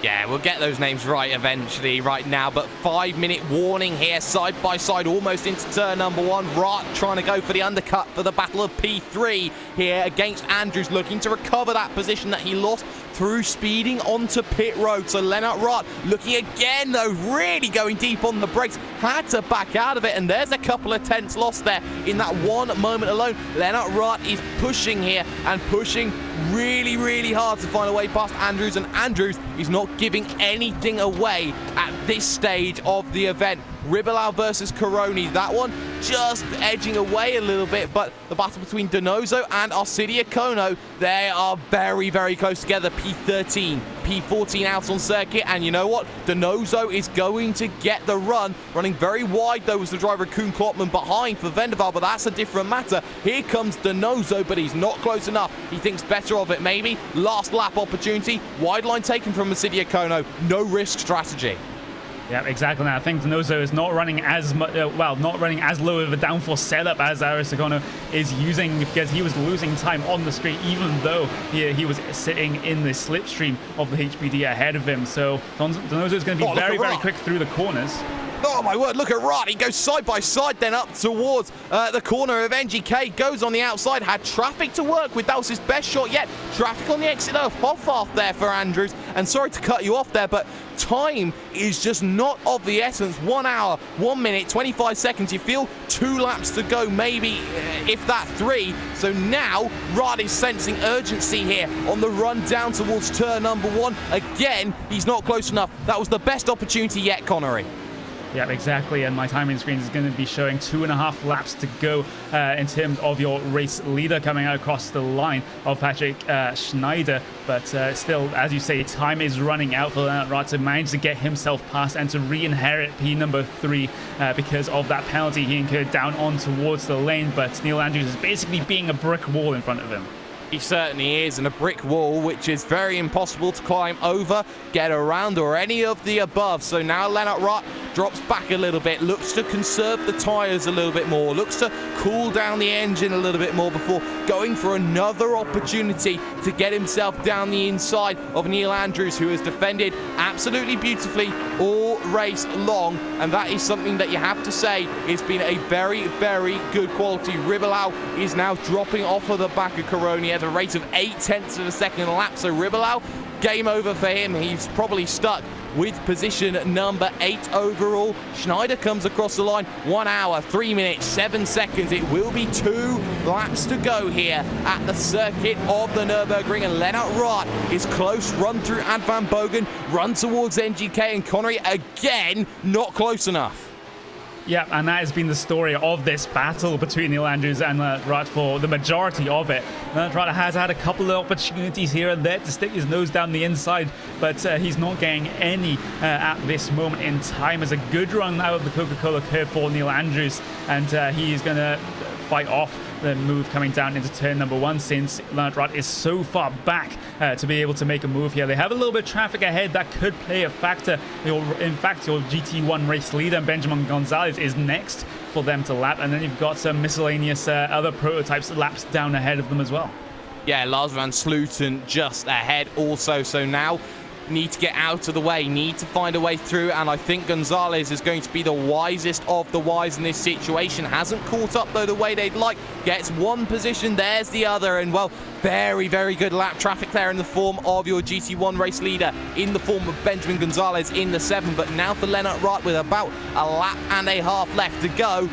Yeah, we'll get those names right eventually. Right now, but 5-minute warning here, side by side, almost into turn number 1. Rott trying to go for the undercut for the battle of P3 here against Andrews, looking to recover that position that he lost through speeding onto pit road. So Lennart Rott looking again, though, really going deep on the brakes, had to back out of it, and there's a couple of tenths lost there in that one moment alone. Lennart Rott is pushing here and pushing really, really hard to find a way past Andrews, and Andrews is not giving anything away at this stage of the event. Ribelau versus Coroni, that one just edging away a little bit, but the battle between Donoso and Arcidia Kono, they are very, very close together. P13, P14 out on circuit, and you know what? Donoso is going to get the run. Running very wide, though, was the driver Koen Klotman behind for Vendeval, but that's a different matter. Here comes Donoso, but he's not close enough. He thinks better of it, maybe. Last lap opportunity. Wide line taken from Arcidia Kono. No risk strategy. Yeah, exactly. Now, I think Donoso is not running as much, not running as low of a downforce setup as Arisicono is using, because he was losing time on the straight, even though he was sitting in the slipstream of the HPD ahead of him. So Donoso is going to be very, very quick through the corners. Oh my word, look at Rott. He goes side by side then up towards the corner of NGK, goes on the outside, had traffic to work with. That was his best shot yet. Traffic on the exit of Hoffath there for Andrews. And sorry to cut you off there, but time is just not of the essence. 1 hour, 1 minute, 25 seconds. You feel 2 laps to go, maybe, if that 3. So now Rott is sensing urgency here on the run down towards turn number 1. Again, he's not close enough. That was the best opportunity yet, Connery. Yeah, exactly, and my timing screen is going to be showing 2.5 laps to go in terms of your race leader coming out across the line of Patrick Schneider, but still, as you say, time is running out for Lennart Rott to manage to get himself past and to re-inherit P number 3 because of that penalty he incurred down on towards the lane, but Neil Andrews is basically being a brick wall in front of him. He certainly is, and a brick wall which is very impossible to climb over, get around, or any of the above. So now Lennart Rott drops back a little bit, looks to conserve the tyres a little bit more, looks to cool down the engine a little bit more before going for another opportunity to get himself down the inside of Neil Andrews, who has defended absolutely beautifully all race long, and that is something that you have to say has been a very, very good quality. Ribelau is now dropping off of the back of Coroni at a rate of 0.8 of a second a lap, so Ribelau, game over for him. He's probably stuck with position number 8 overall. Schneider comes across the line, 1 hour, 3 minutes, 7 seconds. It will be 2 laps to go here at the circuit of the Nürburgring, and Lennart Rath is close, run through Ad Van Bogen, run towards NGK, and Connery again, not close enough. Yeah, and that has been the story of this battle between Neil Andrews and Rath for the majority of it. Rath has had a couple of opportunities here and there to stick his nose down the inside, but he's not getting any at this moment in time. It's a good run out of the Coca-Cola curve for Neil Andrews, and he is going to fight off the move coming down into turn number 1, since Lennart Rath is so far back to be able to make a move here. They have a little bit of traffic ahead that could play a factor. In fact, your GT1 race leader, Benjamin Gonzalez, is next for them to lap, and then you've got some miscellaneous other prototypes laps down ahead of them as well. Yeah, Lars van Slooten just ahead also, so now need to get out of the way, need to find a way through, and I think Gonzalez is going to be the wisest of the wise in this situation. Hasn't caught up though the way they'd like, gets one position, there's the other, and well, very, very good lap traffic there in the form of your GT1 race leader, in the form of Benjamin Gonzalez in the 7, but now for Lennart Rath with about a lap and a half left to go.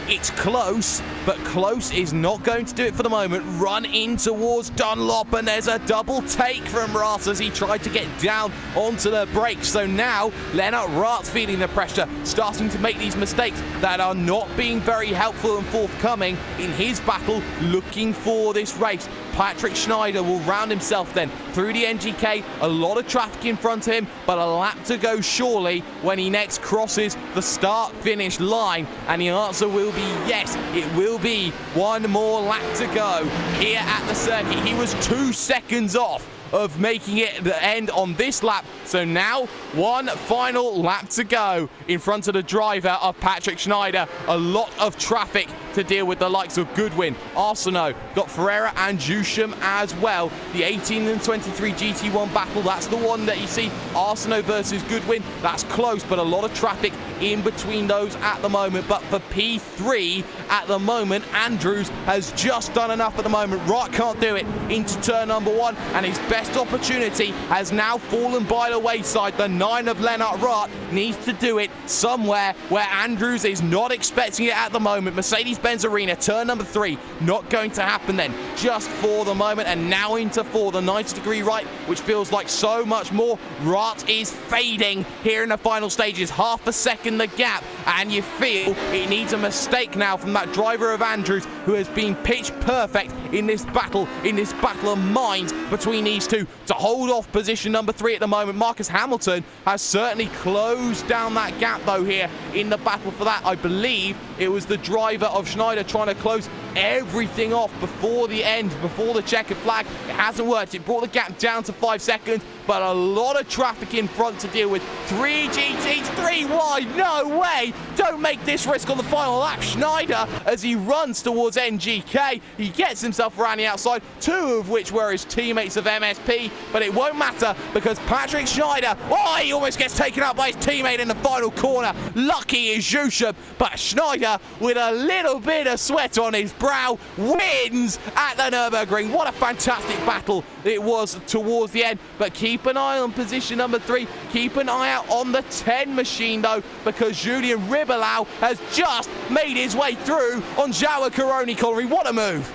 It's close, but close is not going to do it for the moment. Run in towards Dunlop, and there's a double take from Rath as he tried to get down onto the brakes. So now Lennart Rath's feeling the pressure, starting to make these mistakes that are not being very helpful and forthcoming in his battle, looking for this race. Patrick Schneider will round himself then through the NGK. A lot of traffic in front of him, but a lap to go surely when he next crosses the start-finish line. And the answer will be yes, it will be one more lap to go here at the circuit. He was 2 seconds off of making it the end on this lap. So now one final lap to go in front of the driver of Patrick Schneider. A lot of traffic to deal with, the likes of Goodwin, Arsenault, got Ferreira and Jusham as well. The 18 and 23 GT1 battle, that's the one that you see, Arsenault versus Goodwin. That's close, but a lot of traffic in between those at the moment. But for P3 at the moment, Andrews has just done enough at the moment. Rath can't do it into turn number 1, and his best opportunity has now fallen by the wayside. The 9 of Lennart Rath needs to do it somewhere where Andrews is not expecting it at the moment. Mercedes-Benz Arena, turn number 3, not going to happen then, just for the moment. And now into 4, the 90-degree right, which feels like so much more. Rath is fading here in the final stages, half a second the gap, and you feel it needs a mistake now from that driver of Andrews, who has been pitch perfect in this battle of minds between these two, to hold off position number 3 at the moment. Marcus Hamilton has certainly closed down that gap though here in the battle for that. I believe it was the driver of Schneider trying to close everything off before the end, before the checkered flag. It hasn't worked. It brought the gap down to 5 seconds, but a lot of traffic in front to deal with. 3 GTs, 3 wide, no way. Don't make this risk on the final lap. Schneider, as he runs towards NGK, he gets himself around the outside, 2 of which were his teammates of MSP, but it won't matter because Patrick Schneider, oh, he almost gets taken out by his teammate in the final corner. Lucky is Jusham, but Schneider, with a little bit of sweat on his brow, wins at the Nürburgring. What a fantastic battle it was towards the end, but keep an eye on position number 3. Keep an eye out on the 10 machine though, because Julian Ribelau has just made his way through on Joao Coroni. Connery, what a move.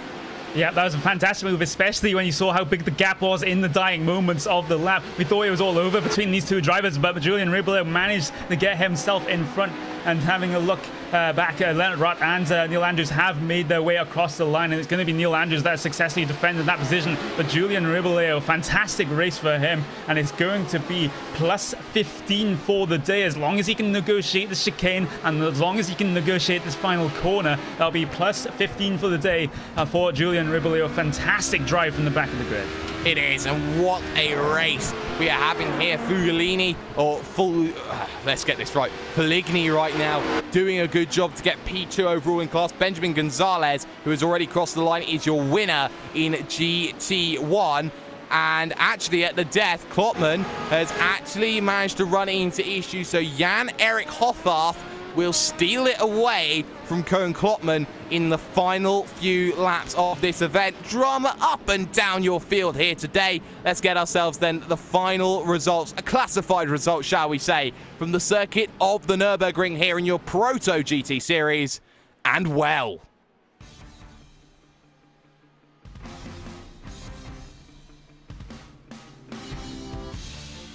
Yeah, that was a fantastic move, especially when you saw how big the gap was in the dying moments of the lap. We thought it was all over between these two drivers, but Julian Ribelau managed to get himself in front. And having a look back, Lennart Rath and Neil Andrews have made their way across the line, and it's going to be Neil Andrews that successfully defended that position. But Julian Ribelau, fantastic race for him, and it's going to be plus 15 for the day. As long as he can negotiate the chicane, and as long as he can negotiate this final corner, that'll be plus 15 for the day for Julian Ribelau. Fantastic drive from the back of the grid. It is, and what a race we are having here. Fugolini, or let's get this right, Feligni right now, doing a good job to get P2 overall in class. Benjamin Gonzalez, who has already crossed the line, is your winner in GT1. And actually at the death, Klotman has actually managed to run into issues. So Jan-Erik Hoffarth will steal it away from Koen Klotman in the final few laps of this event. Drama up and down your field here today. Let's get ourselves then the final results, a classified result, shall we say, from the circuit of the Nürburgring here in your ProtoGT series. And well,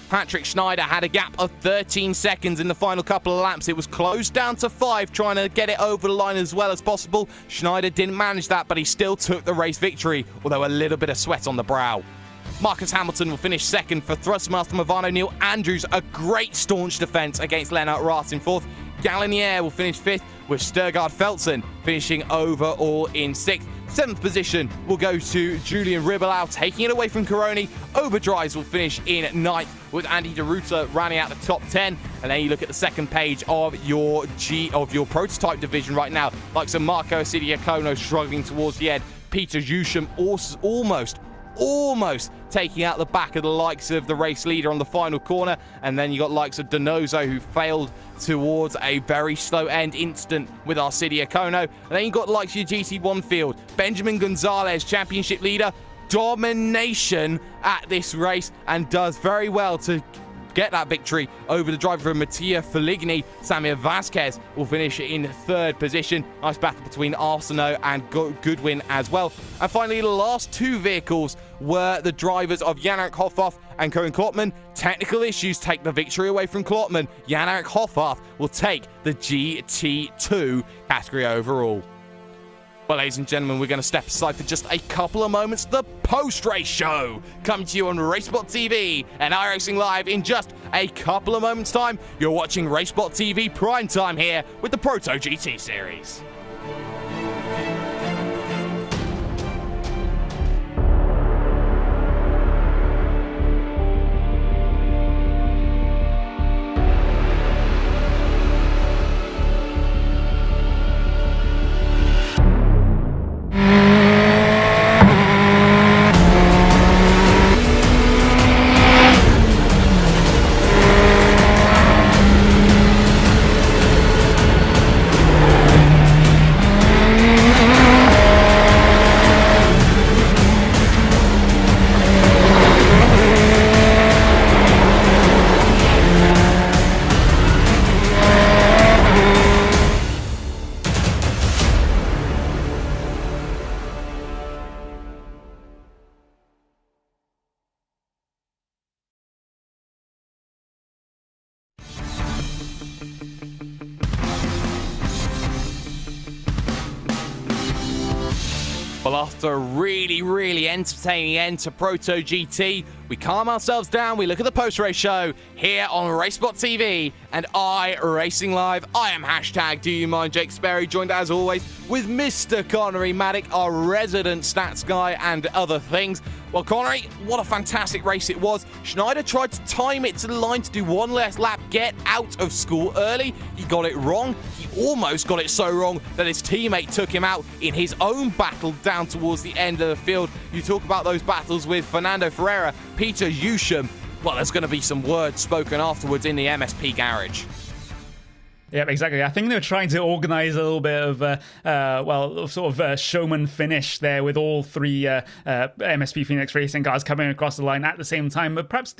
Patrick Schneider had a gap of 13 seconds in the final couple of laps. It was closed down to 5, trying to get it over the line as well as possible. Schneider didn't manage that, but he still took the race victory, although a little bit of sweat on the brow. Marcus Hamilton will finish second for Thrustmaster Movano. Neil Andrews, a great staunch defense against Lennart Rath in fourth. Galinier will finish fifth, with Sturgard Feltzen finishing overall in sixth. Seventh position will go to Julian Ribelau, taking it away from Coroni. Overdrives will finish in ninth, with Andy DeRuta running out the top 10. And then you look at the second page of your prototype division right now, like some Marco Sidiacono struggling towards the end. Peter Jusham almost taking out the back of the likes of the race leader on the final corner. And then you got likes of Donoso, who failed towards a very slow end incident with Arcidia Kono. And then you got likes of your GT1 field. Benjamin Gonzalez, championship leader, domination at this race, and does very well to get that victory over the driver of Mattia Feligni. Samir Vasquez will finish in third position. Nice battle between Arsenault and Goodwin as well. And finally, the last two vehicles were the drivers of Jan-Erik Hoffath and Koen Klotman. Technical issues take the victory away from Klotman. Jan-Erik Hoffath will take the GT2 category overall. Well, ladies and gentlemen, we're going to step aside for just a couple of moments. The post-race show coming to you on Racebot TV and iRacing Live in just a couple of moments' time. You're watching Racebot TV Prime Time here with the ProtoGT series. Well, after a really entertaining end to ProtoGT, we calm ourselves down, we look at the post-race show here on Racebot TV and iRacing Live. I am hashtag Do You Mind Jake Sperry, joined as always with Mr. Connery Maddock, our resident stats guy and other things. Well, Connery, what a fantastic race it was. Schneider tried to time it to the line to do one last lap, get out of school early. He got it wrong. He almost got it so wrong that his teammate took him out in his own battle down towards the end of the field. You talk about those battles with Fernando Ferreira, Peter Jusham. Well, there's going to be some words spoken afterwards in the MSP garage. Yeah, exactly. I think they were trying to organize a little bit of showman finish there with all three MSP Phoenix Racing cars coming across the line at the same time, but perhaps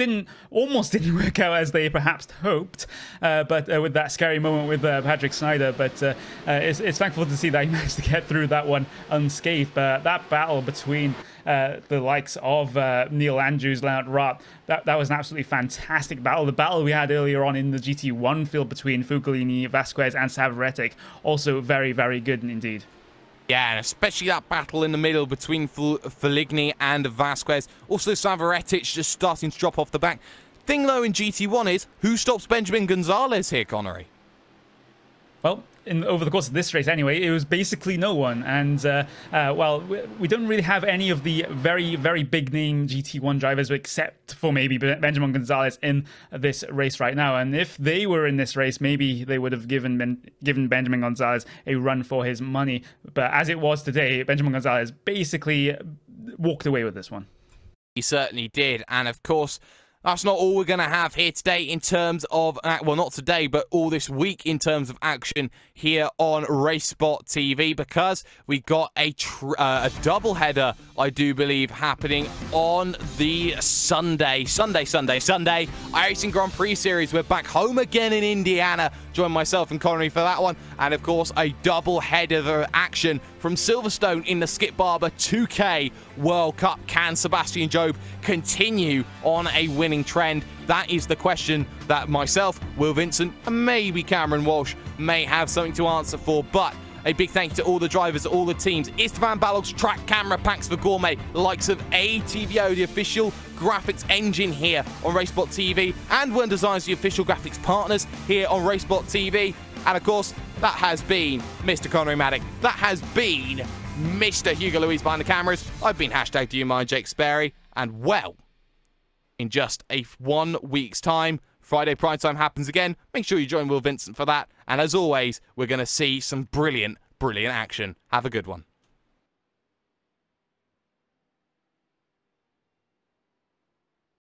almost didn't work out as they perhaps hoped. But with that scary moment with Patrick Schneider, but it's thankful to see that he managed to get through that one unscathed. But that battle between the likes of Neil Andrews, Lennart Rath, that was an absolutely fantastic battle. The battle we had earlier on in the GT1 field between Fuglini, Vasquez and Savaretic, also very good indeed. Yeah, and especially that battle in the middle between Feligni and Vasquez. Also Savaretic just starting to drop off the back. Thing though in GT1 is, who stops Benjamin Gonzalez here, Connery? Well, over the course of this race anyway, it was basically no one. And, well, we don't really have any of the very big name GT1 drivers except for maybe Benjamin Gonzalez in this race right now. And if they were in this race, maybe they would have given Benjamin Gonzalez a run for his money. But as it was today, Benjamin Gonzalez basically walked away with this one. He certainly did. And, of course, that's not all we're going to have here today in terms of, well, not today, but all this week in terms of action here on RaceSpot TV, because we got a double-header, I do believe, happening on the Sunday iRacing Grand Prix Series. We're back home again in Indiana. Join myself and Connery for that one. And, of course, a double-header of action from Silverstone in the Skip Barber 2K World Cup. Can Sebastian Job continue on a winning trend? That is the question that myself, Will Vincent, and maybe Cameron Walsh may have something to answer for. But a big thank you to all the drivers, all the teams. Istvan Balog's track camera packs for Gourmet, the likes of ATVO, the official graphics engine here on RaceSpot TV, and One Designs, the official graphics partners here on RaceSpot TV. And of course, that has been Mr. Connery Maddock. That has been Mr. Hugo Louise behind the cameras. I've been #DoYouMind Jake Sperry, and well, in just 1 week's time, Friday Prime Time happens again. Make sure you join Will Vincent for that. And as always, we're going to see some brilliant, brilliant action. Have a good one.